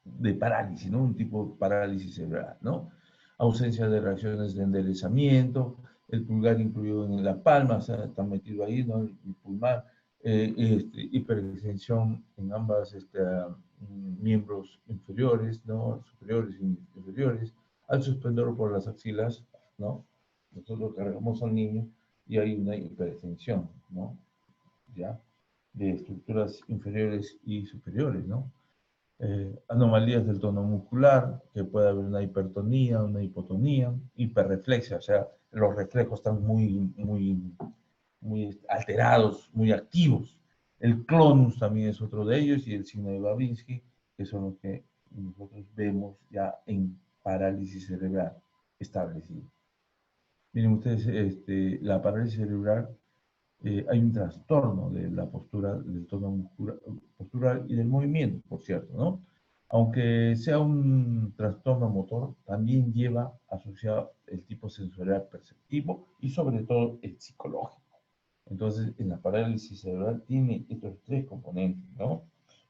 de parálisis, ¿no? Un tipo de parálisis cerebral, ¿no? Ausencia de reacciones de enderezamiento, el pulgar incluido en la palma, o sea, está metido ahí, ¿no? El pulmar, hiperextensión en ambas miembros inferiores, ¿no? Superiores y inferiores, al suspenderlo por las axilas, ¿no? Nosotros cargamos al niño y hay una hiperextensión, ¿no? ¿Ya? De estructuras inferiores y superiores, ¿no? Anomalías del tono muscular, que puede haber una hipertonía, una hipotonía, hiperreflexia, o sea, los reflejos están muy alterados, muy activos. El clonus también es otro de ellos y el signo de Babinski, que son los que nosotros vemos ya en parálisis cerebral establecida. Miren ustedes, la parálisis cerebral, hay un trastorno de la postura, del tono postural y del movimiento, por cierto, ¿no? Aunque sea un trastorno motor, también lleva asociado el tipo sensorial perceptivo y sobre todo el psicológico. Entonces, en la parálisis cerebral tiene estos tres componentes, ¿no?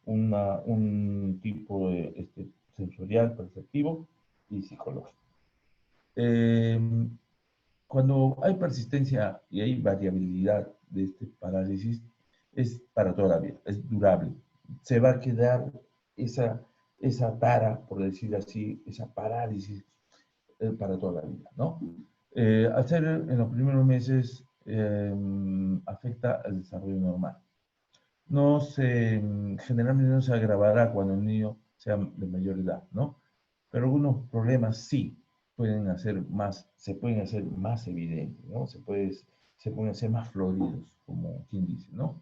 Un tipo de, sensorial, perceptivo y psicológico. Cuando hay persistencia y hay variabilidad de este parálisis, es para toda la vida, es durable. Se va a quedar esa tara, por decir así, esa parálisis para toda la vida, ¿no? Hacer en los primeros meses afecta al desarrollo normal. Generalmente no se agravará cuando el niño sea de mayor edad, ¿no? Pero algunos problemas sí se pueden hacer más evidentes, ¿no? Se pueden hacer más floridos, como quien dice, ¿no?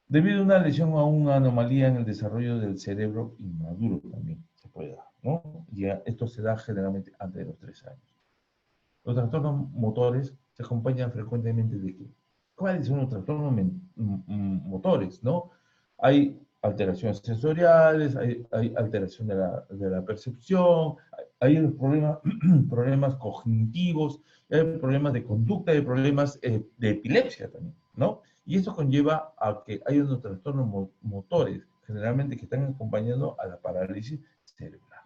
Debido a una lesión o a una anomalía en el desarrollo del cerebro inmaduro también se puede dar, ¿no? Y esto se da generalmente antes de los 3 años. Los trastornos motores se acompañan frecuentemente de qué. ¿Cuáles son los trastornos motores, no? Hay alteraciones sensoriales, hay alteración de la percepción, hay problemas cognitivos, hay problemas de conducta, hay problemas de epilepsia también, ¿no? Y eso conlleva a que hay unos trastornos motores, generalmente que están acompañando a la parálisis cerebral.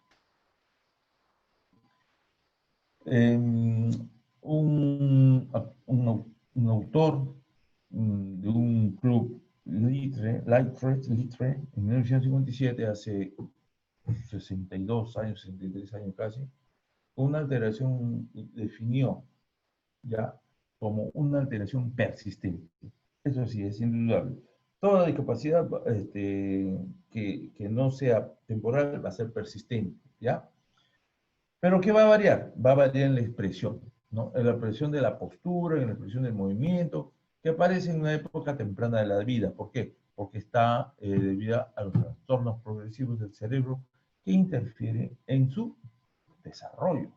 Un autor de un club Litre, en 1957, hace 62 años, 63 años casi, una alteración definió ya como una alteración persistente. Eso sí, es indudable. Toda discapacidad que no sea temporal va a ser persistente, ¿ya? Pero ¿qué va a variar? Va a variar en la expresión, ¿no? En la expresión de la postura, en la expresión del movimiento, que aparece en una época temprana de la vida. ¿Por qué? Porque está debido a los trastornos progresivos del cerebro que interfieren en su desarrollo,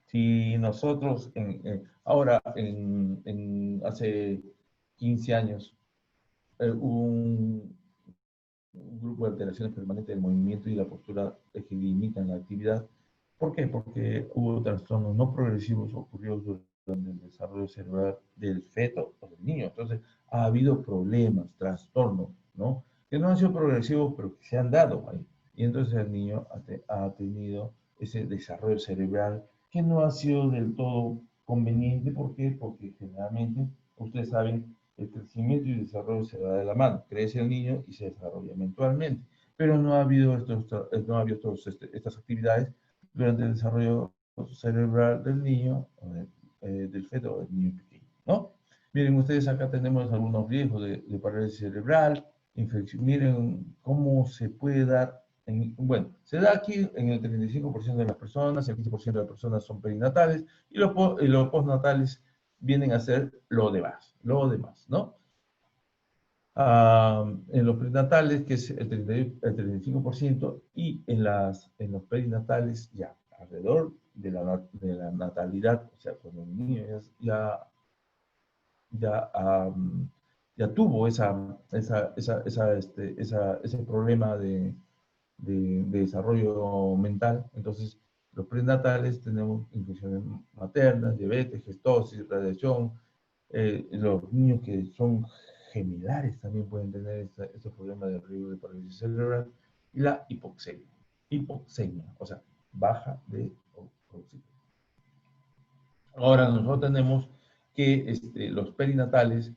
Si nosotros hace 15 años hubo un grupo de alteraciones permanentes del movimiento y la postura que limitan la actividad. ¿Por qué? Porque hubo trastornos no progresivos ocurridos durante el desarrollo cerebral del feto o del niño. Entonces, ha habido problemas, trastornos, ¿no? Que no han sido progresivos, pero que se han dado ahí. Y entonces el niño ha tenido ese desarrollo cerebral que no ha sido del todo conveniente. ¿Por qué? Porque generalmente, ustedes saben, el crecimiento y desarrollo se da de la mano. Crece el niño y se desarrolla eventualmente. Pero no ha habido estas actividades durante el desarrollo cerebral del niño, del feto o del niño pequeño, ¿no? Miren, ustedes acá tenemos algunos riesgos de parálisis cerebral, infección. Miren cómo se puede dar. Bueno, se da aquí en el 35% de las personas, el 15% de las personas son perinatales y los postnatales vienen a ser lo demás, ¿no? En los prenatales, que es el 35%, y en los perinatales, ya alrededor de la natalidad, o sea, cuando el niño ya tuvo ese problema de desarrollo mental. Entonces, los prenatales tenemos infecciones maternas, diabetes, gestosis, radiación. Los niños que son gemilares también pueden tener estos problemas de riesgo de parálisis cerebral. Y la hipoxemia, o sea, baja de oxígeno. Ahora nosotros tenemos que los perinatales,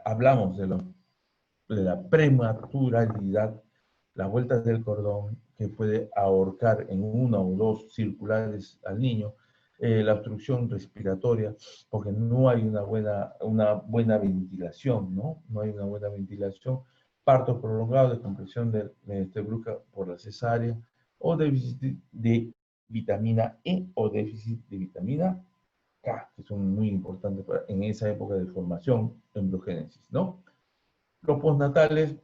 hablamos de los la prematuralidad, las vueltas del cordón, que puede ahorcar en una o dos circulares al niño, la obstrucción respiratoria, porque no hay una buena ventilación, ¿no? No hay una buena ventilación, parto prolongado, descompresión brusca por la cesárea, o déficit de vitamina E o déficit de vitamina K, que son muy importantes en esa época de formación, embriogénesis, ¿no? Los postnatales,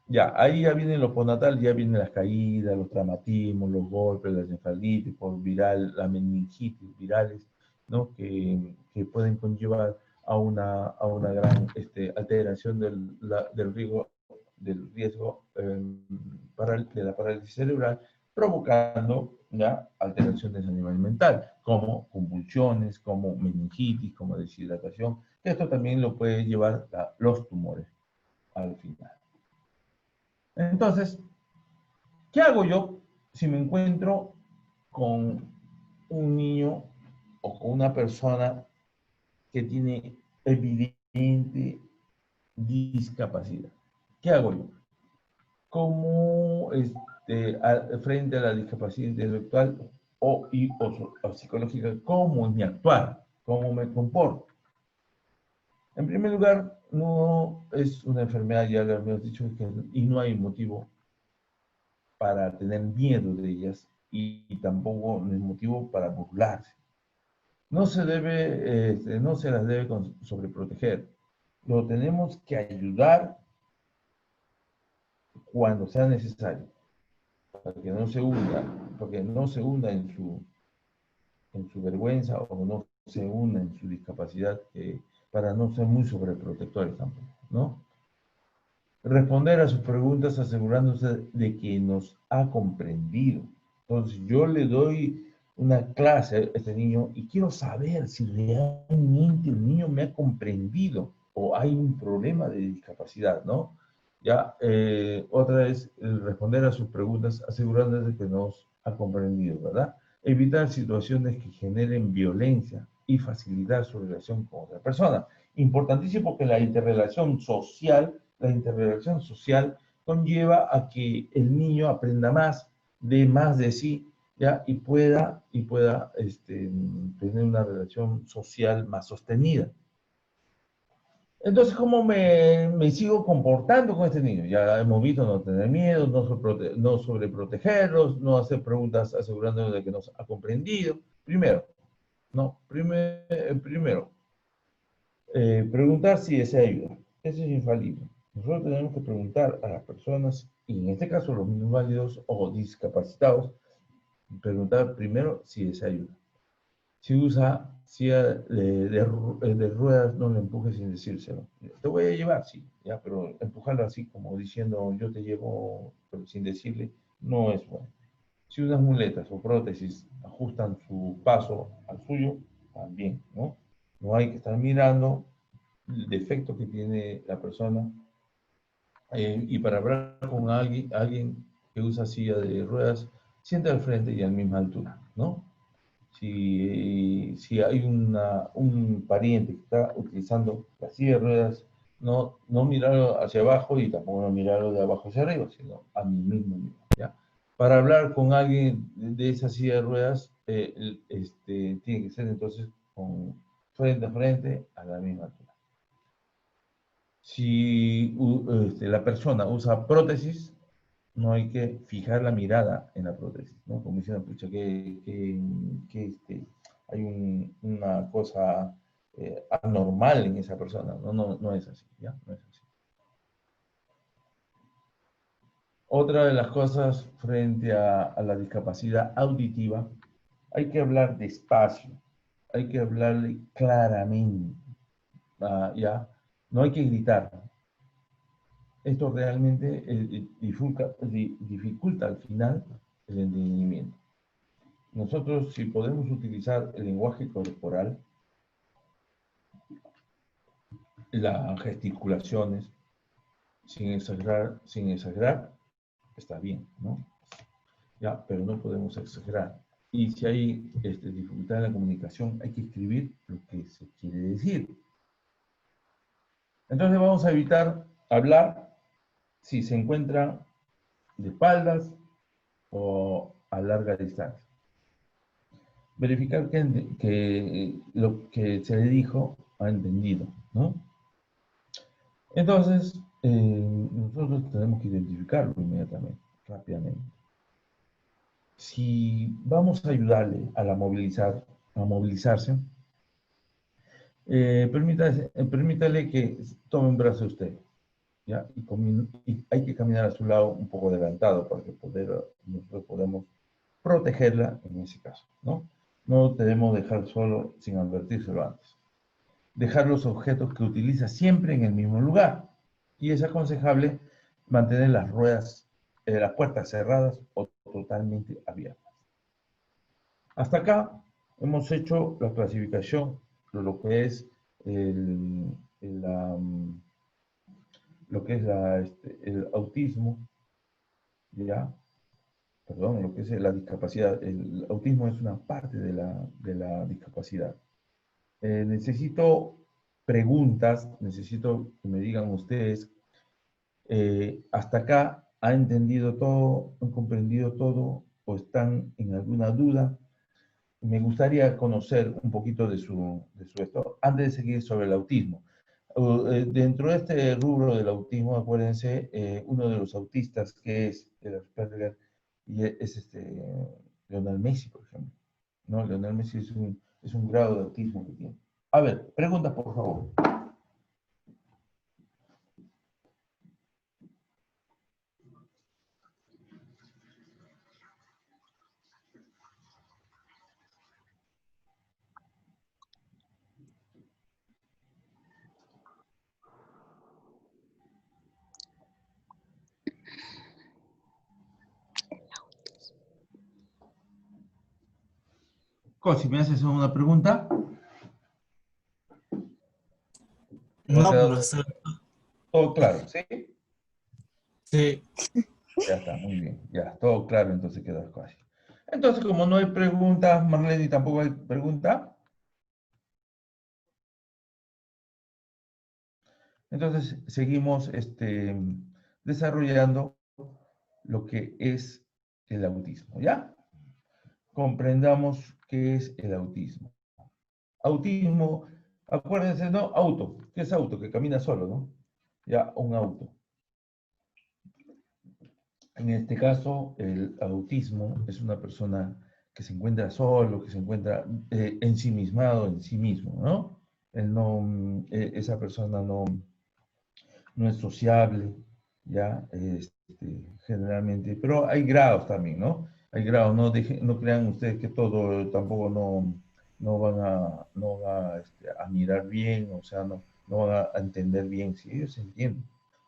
ya, ahí ya vienen los postnatales, ya vienen las caídas, los traumatismos, los golpes, la encefalitis por viral, la meningitis virales, ¿no? Que pueden conllevar a una gran alteración del riesgo de la parálisis cerebral, provocando ya alteraciones a nivel mental, como convulsiones, como meningitis, como deshidratación. Esto también lo puede llevar a los tumores al final. Entonces, ¿qué hago yo si me encuentro con un niño o con una persona que tiene evidente discapacidad? ¿Qué hago yo? ¿Cómo frente a la discapacidad intelectual o psicológica, cómo es mi actuar? ¿Cómo me comporto? En primer lugar, no es una enfermedad, ya lo hemos dicho, y no hay motivo para tener miedo de ellas y tampoco no hay motivo para burlarse. No se las debe sobreproteger. Lo tenemos que ayudar cuando sea necesario, para que no se hunda, porque no se hunda en su vergüenza o no se hunda en su discapacidad, para no ser muy sobreprotectores tampoco, ¿no? Responder a sus preguntas asegurándose de que nos ha comprendido. Entonces, yo le doy una clase a este niño y quiero saber si realmente el niño me ha comprendido o hay un problema de discapacidad, ¿no? Ya, otra es responder a sus preguntas asegurándose de que nos ha comprendido, ¿verdad? Evitar situaciones que generen violencia y facilitar su relación con otra persona. Importantísimo porque la interrelación social conlleva a que el niño aprenda más de sí, ¿ya? Y pueda tener una relación social más sostenida. Entonces, ¿cómo me sigo comportando con este niño? Ya hemos visto no tener miedo, no sobreprotegerlos, no hacer preguntas asegurándonos de que nos ha comprendido. Primero, preguntar si desea ayuda. Eso es infalible. Nosotros tenemos que preguntar a las personas, y en este caso los minusválidos o discapacitados, preguntar primero si desea ayuda. Si usa silla de ruedas, no le empujes sin decírselo. Te voy a llevar, sí, ya, pero empujarlo así como diciendo yo te llevo, pero sin decirle, no es bueno. Si unas muletas o prótesis ajustan su paso al suyo, también, ¿no? No hay que estar mirando el defecto que tiene la persona. Y para hablar con alguien que usa silla de ruedas, sienta al frente y a la misma altura, ¿no? Si hay un pariente que está utilizando la silla de ruedas, no mirarlo hacia abajo y tampoco no mirarlo de abajo hacia arriba, sino a mi mismo nivel, ¿ya? Para hablar con alguien de esa silla de ruedas, tiene que ser entonces frente a frente a la misma altura. Si la persona usa prótesis, no hay que fijar la mirada en la prótesis, ¿no? Como diciendo, pucha, hay una cosa anormal en esa persona. No es así, ¿ya? No es así. Otra de las cosas frente a la discapacidad auditiva, hay que hablar despacio, hay que hablarle claramente, ¿ya? No hay que gritar. Esto realmente dificulta al final el entendimiento. Nosotros, si podemos utilizar el lenguaje corporal, las gesticulaciones, sin exagerar, está bien, ¿no? Ya, pero no podemos exagerar. Y si hay dificultad en la comunicación, hay que escribir lo que se quiere decir. Entonces vamos a evitar hablar si se encuentra de espaldas o a larga distancia. Verificar que lo que se le dijo ha entendido, ¿no? Entonces, nosotros tenemos que identificarlo inmediatamente, rápidamente. Si vamos a ayudarle a movilizarse, permítale que tome un brazo de usted, ¿ya? Y hay que caminar a su lado un poco adelantado para que nosotros podamos protegerla en ese caso, ¿no? No debemos dejar solo sin advertírselo antes. Dejar los objetos que utiliza siempre en el mismo lugar. Y es aconsejable mantener las las puertas cerradas o totalmente abiertas. Hasta acá hemos hecho la clasificación de lo que es el autismo, ¿ya? Perdón, lo que es la discapacidad. El autismo es una parte de la discapacidad. Necesito preguntas, necesito que me digan ustedes, ¿hasta acá ha entendido todo, han comprendido todo o están en alguna duda? Me gustaría conocer un poquito de su esto, antes de seguir sobre el autismo. Dentro de este rubro del autismo, acuérdense, uno de los autistas que es el Asperger, y es Lionel Messi, por ejemplo. ¿No? Lionel Messi es un grado de autismo que tiene. A ver, preguntas, por favor. Si me haces una pregunta. No, profesor. Todo claro, ¿sí? Sí. Ya está, muy bien. Ya, todo claro, entonces queda casi. Entonces, como no hay preguntas, Marlene, tampoco hay pregunta. Entonces, seguimos desarrollando lo que es el autismo, ¿ya? Comprendamos qué es el autismo. Autismo, acuérdense, ¿no? Auto. ¿Qué es auto? Que camina solo, ¿no? Ya, un auto. En este caso, el autismo es una persona que se encuentra solo, que se encuentra ensimismado en sí mismo, ¿no? Esa persona no es sociable, ¿ya? Generalmente, pero hay grados también, ¿no? Hay grados, no crean ustedes que todo tampoco no van a mirar bien, o sea, no van a entender bien, si ellos entienden.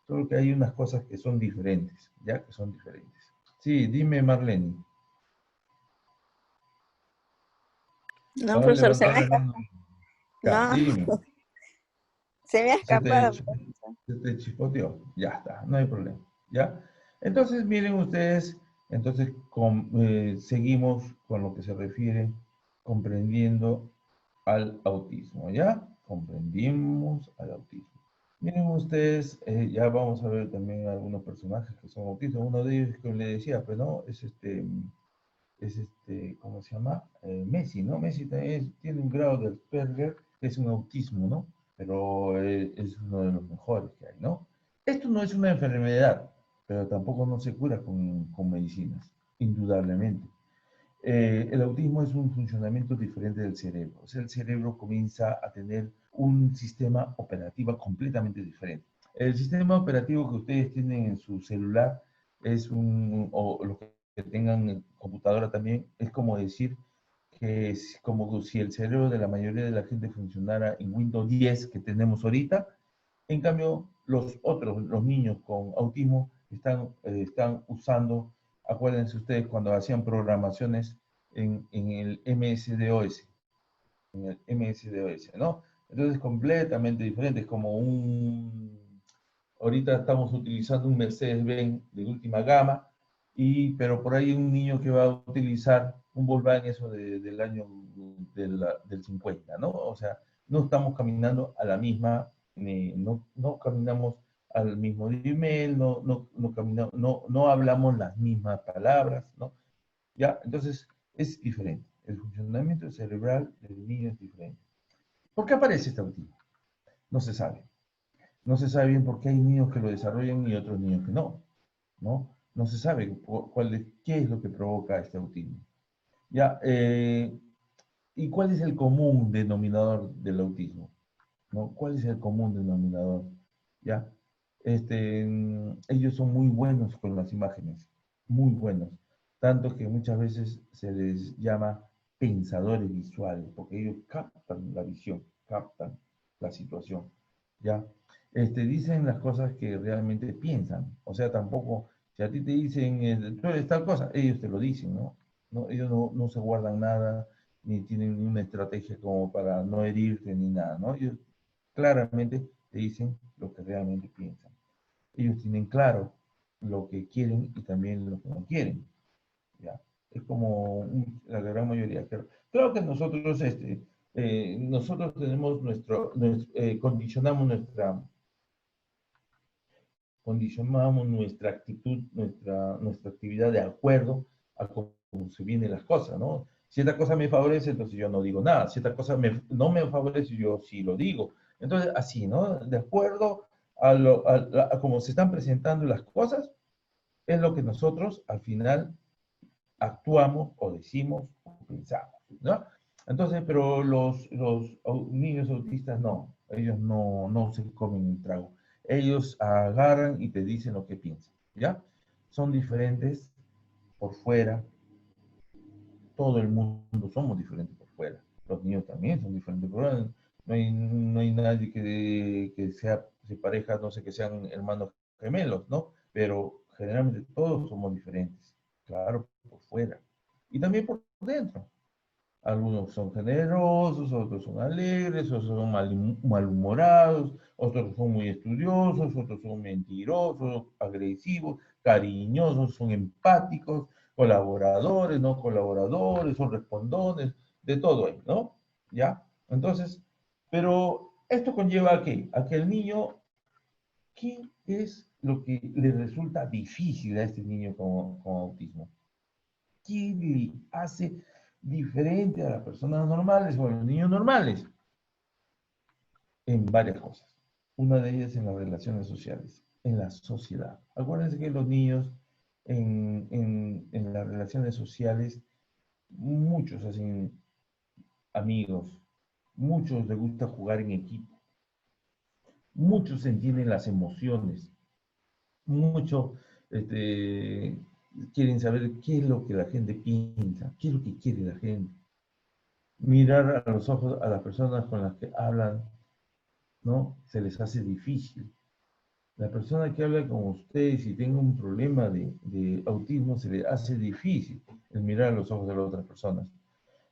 Solo que hay unas cosas que son diferentes, ¿ya? Que son diferentes. Sí, dime, Marlene. No, Estaba profesor, se me ha levantando la escapado. mano. Ya, No, dime. se me ha Se te, escapado, profesor. se te chispoteó. Ya está, no hay problema. ¿Ya? Entonces, miren ustedes, entonces seguimos con lo que se refiere comprendiendo al autismo, ¿ya? Comprendimos al autismo. Miren ustedes, ya vamos a ver también algunos personajes que son autistas. Uno de ellos, que le decía, pues no, ¿cómo se llama? Messi, ¿no? Messi también tiene un grado de Asperger, que es un autismo, ¿no? Pero es uno de los mejores que hay, ¿no? Esto no es una enfermedad, pero tampoco no se cura con medicinas, indudablemente. El autismo es un funcionamiento diferente del cerebro. O sea, el cerebro comienza a tener un sistema operativo completamente diferente. El sistema operativo que ustedes tienen en su celular o los que tengan computadora también, es como decir que es como si el cerebro de la mayoría de la gente funcionara en Windows 10 que tenemos ahorita. En cambio, los niños con autismo están usando, acuérdense ustedes cuando hacían programaciones en el MS-DOS, ¿no? Entonces, completamente diferente, es como ahorita estamos utilizando un Mercedes-Benz de última gama, pero por ahí un niño que va a utilizar un Volkswagen eso del año del 50, ¿no? O sea, no estamos caminando a la misma, no caminamos al mismo nivel, no hablamos las mismas palabras, ¿no? ¿Ya? Entonces, es diferente. El funcionamiento cerebral del niño es diferente. ¿Por qué aparece este autismo? No se sabe. No se sabe bien por qué hay niños que lo desarrollan y otros niños que no, ¿no? No se sabe qué es lo que provoca este autismo. ¿Ya? ¿Y cuál es el común denominador del autismo? ¿No? ¿Cuál es el común denominador? ¿Ya? Ellos son muy buenos con las imágenes, muy buenos. Tanto que muchas veces se les llama pensadores visuales, porque ellos captan la visión, captan la situación. ¿Ya? Dicen las cosas que realmente piensan. O sea, tampoco, si a ti te dicen, tú eres tal cosa, ellos te lo dicen, ¿no? Ellos no se guardan nada, ni tienen una estrategia como para no herirte ni nada, ¿no? Ellos claramente te dicen lo que realmente piensan. Ellos tienen claro lo que quieren y también lo que no quieren, ¿ya? Es como la gran mayoría. Claro que nosotros tenemos condicionamos nuestra actitud, nuestra actividad de acuerdo a cómo se vienen las cosas, ¿no? Si esta cosa me favorece, entonces yo no digo nada. Si esta cosa no me favorece, yo sí lo digo. Entonces, así, ¿no? De acuerdo a cómo se están presentando las cosas, es lo que nosotros al final actuamos o decimos o pensamos, ¿no? Entonces, pero los niños autistas no, ellos no se comen un trago. Ellos agarran y te dicen lo que piensan, ¿ya? Son diferentes por fuera, todo el mundo somos diferentes por fuera. Los niños también son diferentes por fuera. No hay nadie que se pareja, no sé, que sean hermanos gemelos, ¿no? Pero generalmente todos somos diferentes, claro, por fuera. Y también por dentro. Algunos son generosos, otros son alegres, otros son malhumorados, otros son muy estudiosos, otros son mentirosos, agresivos, cariñosos, son empáticos, colaboradores, no colaboradores, son respondones, de todo ahí, ¿no? ¿Ya? Entonces, pero esto conlleva a qué? A que el niño, ¿qué es lo que le resulta difícil a este niño con autismo? ¿Qué le hace diferente a las personas normales o a los niños normales? En varias cosas. Una de ellas en las relaciones sociales, en la sociedad. Acuérdense que los niños en las relaciones sociales, muchos hacen amigos, muchos les gusta jugar en equipo, muchos entienden las emociones, muchos quieren saber qué es lo que la gente piensa, qué es lo que quiere la gente. Mirar a los ojos a las personas con las que hablan, ¿no? Se les hace difícil. La persona que habla con ustedes y tenga un problema de autismo se le hace difícil el mirar a los ojos de las otras personas.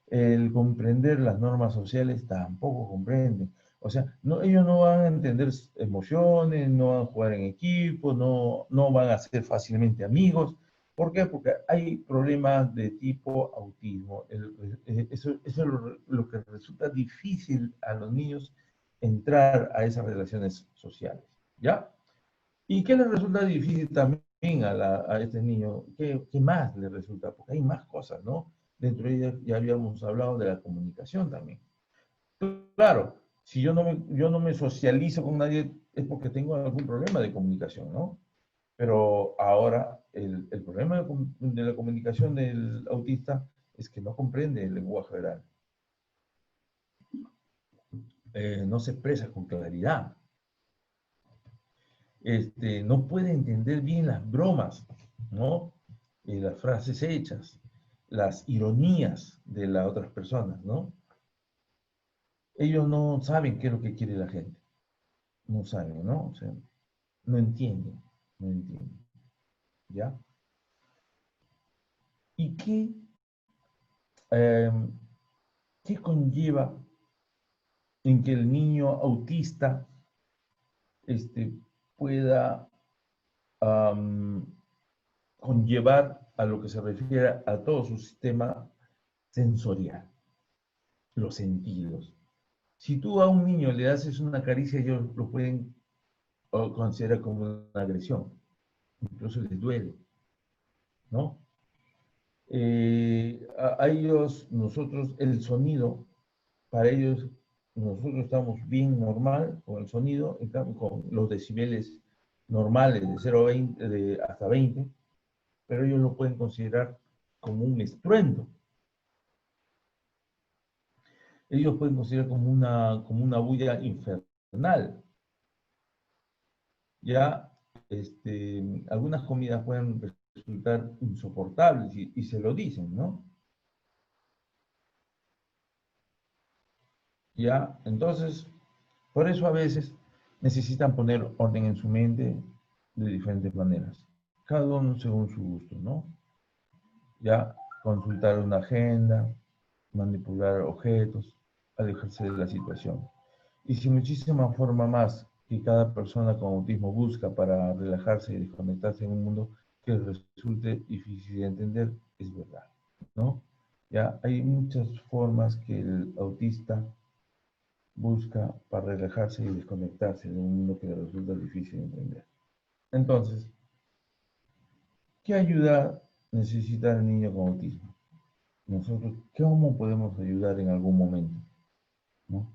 El comprender las normas sociales tampoco comprenden. O sea, ellos no van a entender emociones, no van a jugar en equipo, no van a ser fácilmente amigos. ¿Por qué? Porque hay problemas de tipo autismo. Eso es lo que resulta difícil a los niños entrar a esas relaciones sociales. ¿Ya? ¿Y qué les resulta difícil también a este niño? ¿Qué más le resulta? Porque hay más cosas, ¿no? Dentro de ellas ya habíamos hablado de la comunicación también. Claro, si yo no me socializo con nadie es porque tengo algún problema de comunicación, ¿no? Pero ahora el problema de la comunicación del autista es que no comprende el lenguaje oral. No se expresa con claridad. No puede entender bien las bromas, ¿no? Las frases hechas, las ironías de las otras personas, ¿no? Ellos no saben qué es lo que quiere la gente. No saben, ¿no? O sea, no entienden, no entienden. ¿Ya? ¿Y eh, qué conlleva en que el niño autista pueda conllevar a lo que se refiere a todo su sistema sensorial, los sentidos? Si tú a un niño le haces una caricia, ellos lo pueden o considera como una agresión. Incluso les duele, ¿no? A ellos, nosotros, el sonido, para ellos, nosotros estamos bien normal con el sonido, con los decibeles normales de 0 a 20, hasta 20, pero ellos lo pueden considerar como un estruendo. Ellos pueden considerar como una bulla infernal. Ya, algunas comidas pueden resultar insoportables y se lo dicen, ¿no? Ya, entonces, por eso a veces necesitan poner orden en su mente de diferentes maneras, cada uno según su gusto, ¿no? Ya, consultar una agenda, manipular objetos, alejarse de la situación. Y sin muchísima forma más que cada persona con autismo busca para relajarse y desconectarse en un mundo que resulte difícil de entender, es verdad, ¿no? Ya hay muchas formas que el autista busca para relajarse y desconectarse de un mundo que le resulta difícil de entender. Entonces, ¿qué ayuda necesita el niño con autismo? Nosotros, ¿cómo podemos ayudar en algún momento? ¿No?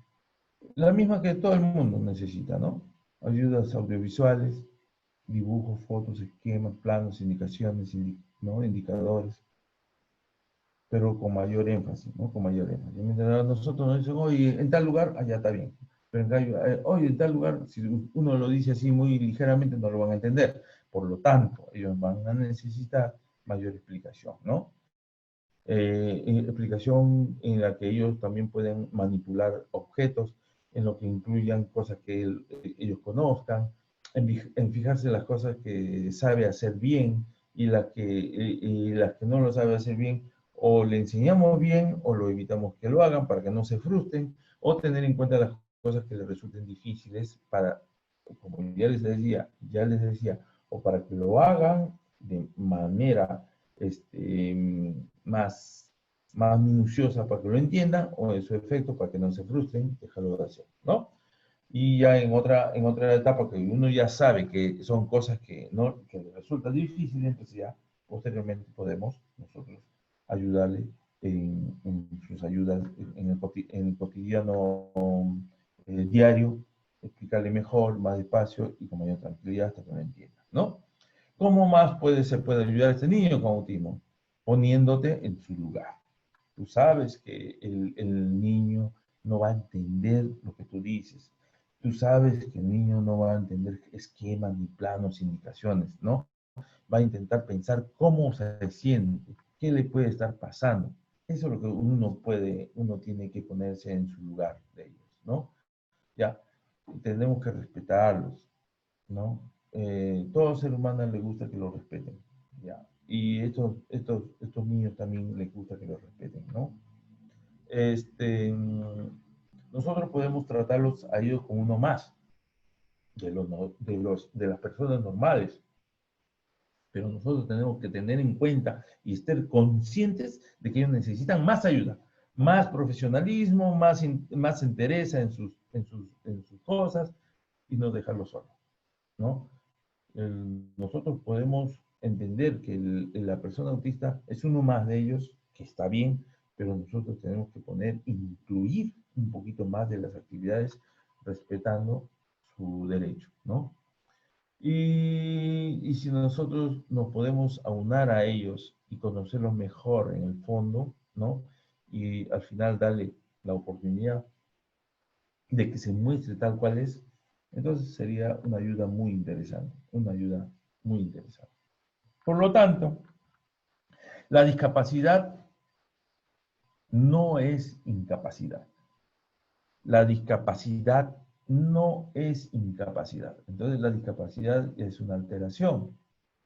La misma que todo el mundo necesita, ¿no? Ayudas audiovisuales, dibujos, fotos, esquemas, planos, indicaciones, ¿no? Indicadores, pero con mayor énfasis, ¿no? Con mayor énfasis. Mientras nosotros nos dicen, oye, en tal lugar, allá está bien. Pero en cambio, oye, en tal lugar, si uno lo dice así muy ligeramente, no lo van a entender. Por lo tanto, ellos van a necesitar mayor explicación, ¿no? Explicación en la que ellos también pueden manipular objetos, en lo que incluyan cosas que ellos conozcan, en fijarse en las cosas que sabe hacer bien y las que no lo sabe hacer bien, o le enseñamos bien o lo evitamos que lo hagan para que no se frustren, o tener en cuenta las cosas que les resulten difíciles para, como ya les decía, o para que lo hagan de manera más, más minuciosa para que lo entiendan, o en su efecto para que no se frustren, dejarlo de hacer, ¿no? Y ya en otra etapa que uno ya sabe que son cosas que le resultan difíciles, entonces ya posteriormente podemos nosotros ayudarle en sus ayudas, en el cotidiano diario, explicarle mejor, más despacio y con mayor tranquilidad hasta que lo entienda, ¿no? ¿Cómo más se puede ayudar a este niño con autismo? Poniéndote en su lugar. Tú sabes que el niño no va a entender lo que tú dices. Tú sabes que el niño no va a entender esquemas, ni planos, indicaciones, ¿no? Va a intentar pensar cómo se siente, qué le puede estar pasando. Eso es lo que uno tiene que ponerse en su lugar de ellos, ¿no? Ya, tenemos que respetarlos, ¿no? Todo ser humano le gusta que lo respeten, ¿ya? Y estos niños también les gusta que los respeten, ¿no? Nosotros podemos tratarlos a ellos como uno más, de las personas normales, pero nosotros tenemos que tener en cuenta y estar conscientes de que ellos necesitan más ayuda, más profesionalismo, más entereza en sus cosas y no dejarlos solos, ¿no? Nosotros podemos entender que la persona autista es uno más de ellos, que está bien, pero nosotros tenemos que incluir un poquito más de las actividades respetando su derecho, ¿no? Y si nosotros nos podemos aunar a ellos y conocerlos mejor en el fondo, ¿no? Y al final darle la oportunidad de que se muestre tal cual es, entonces sería una ayuda muy interesante, una ayuda muy interesante. Por lo tanto, la discapacidad no es incapacidad. La discapacidad no es incapacidad. Entonces la discapacidad es una alteración,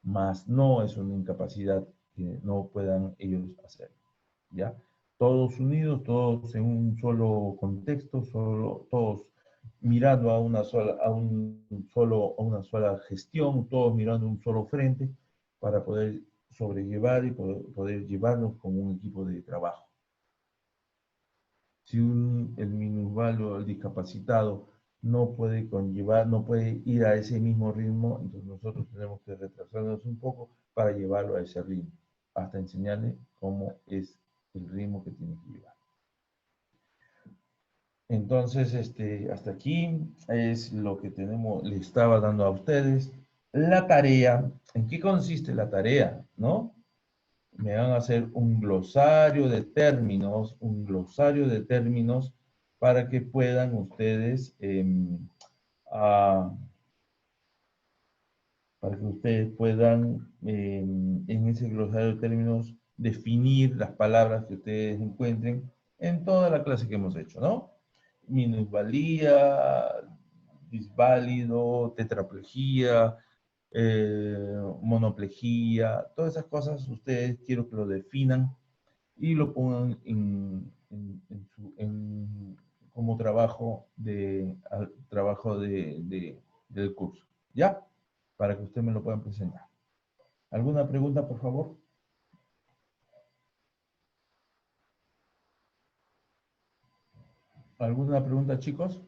más no es una incapacidad que no puedan ellos hacer. ¿Ya? Todos unidos, todos en un solo contexto, todos mirando a una sola gestión, todos mirando un solo frente para poder sobrellevar y poder llevarnos como un equipo de trabajo. Si el minusválido, el discapacitado, no puede conllevar, no puede ir a ese mismo ritmo, entonces nosotros tenemos que retrasarnos un poco para llevarlo a ese ritmo, hasta enseñarle cómo es el ritmo que tiene que llevar. Entonces, hasta aquí es lo que tenemos, le estaba dando a ustedes. La tarea, ¿en qué consiste la tarea? ¿No? Me van a hacer un glosario de términos, para que puedan ustedes, en ese glosario de términos, definir las palabras que ustedes encuentren en toda la clase que hemos hecho, ¿no? Minusvalía, disválido, tetraplejía, monoplejía, todas esas cosas ustedes quiero que lo definan y lo pongan como trabajo del curso, ¿ya? Para que ustedes me lo puedan presentar. ¿Alguna pregunta, por favor? ¿Alguna pregunta, chicos?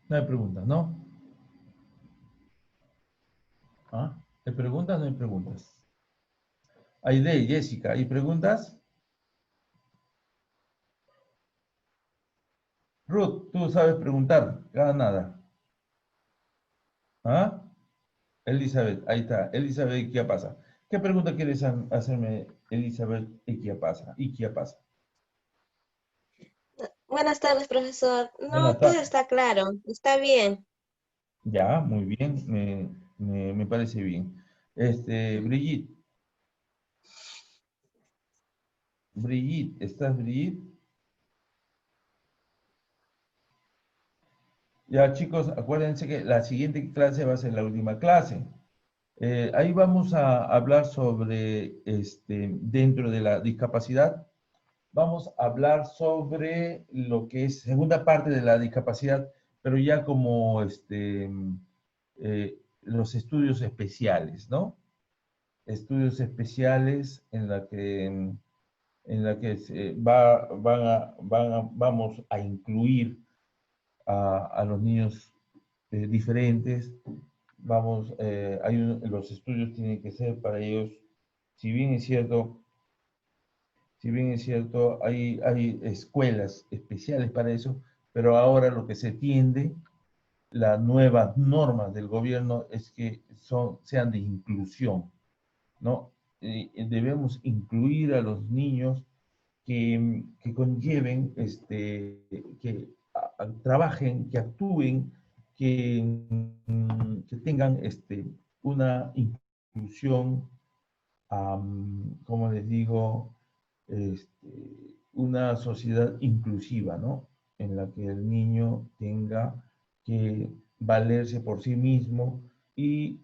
No hay preguntas, ¿no? ¿Ah? ¿Hay preguntas? No hay preguntas. Aide, Jessica, ¿hay preguntas? Ruth, tú sabes preguntar, cada nada. ¿Ah? Elizabeth, ahí está. Elizabeth, ¿qué pasa? ¿Qué pregunta quieres hacerme, Elizabeth, y qué pasa? ¿Y qué pasa? Buenas tardes, profesor. Buenas No, todo tardes. está claro, está bien. Ya, muy bien, me parece bien. Brigitte, ¿estás Brigitte? Ya, chicos, acuérdense que la siguiente clase va a ser la última clase. Ahí vamos a hablar sobre, dentro de la discapacidad, vamos a hablar sobre lo que es segunda parte de la discapacidad, pero ya como los estudios especiales, ¿no? Estudios especiales en la que vamos a incluir a los niños diferentes. Los estudios tienen que ser para ellos, si bien es cierto, hay escuelas especiales para eso, pero ahora lo que se tiende, las nuevas normas del gobierno es que sean de inclusión, ¿no? Debemos incluir a los niños que conlleven, que trabajen, que actúen, que tengan una inclusión, como les digo, una sociedad inclusiva, ¿no? En la que el niño tenga que valerse por sí mismo y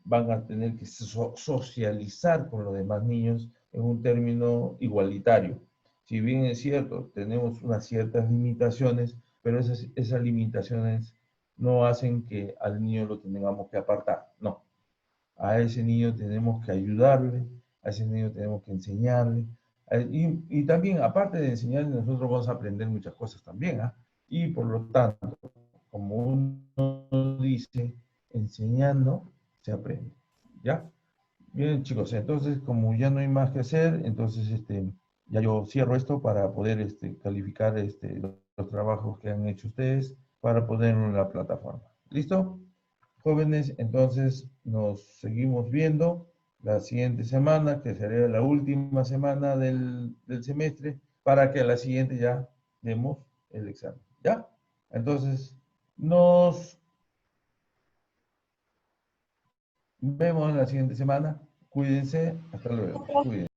van a tener que socializar con los demás niños en un término igualitario. Si bien es cierto, tenemos unas ciertas limitaciones, pero esas limitaciones no hacen que al niño lo tengamos que apartar, no. A ese niño tenemos que ayudarle, a ese niño tenemos que enseñarle. Y también, aparte de enseñarle, nosotros vamos a aprender muchas cosas también. ¿Ah? Y por lo tanto, como uno dice, enseñando se aprende. ¿Ya? Bien, chicos, entonces, como ya no hay más que hacer, entonces ya yo cierro esto para poder calificar los trabajos que han hecho ustedes para ponerlo en la plataforma. ¿Listo? Jóvenes, entonces nos seguimos viendo la siguiente semana, que será la última semana del semestre, para que a la siguiente ya demos el examen. ¿Ya? Entonces, nos vemos en la siguiente semana. Cuídense. Hasta luego. Cuídense.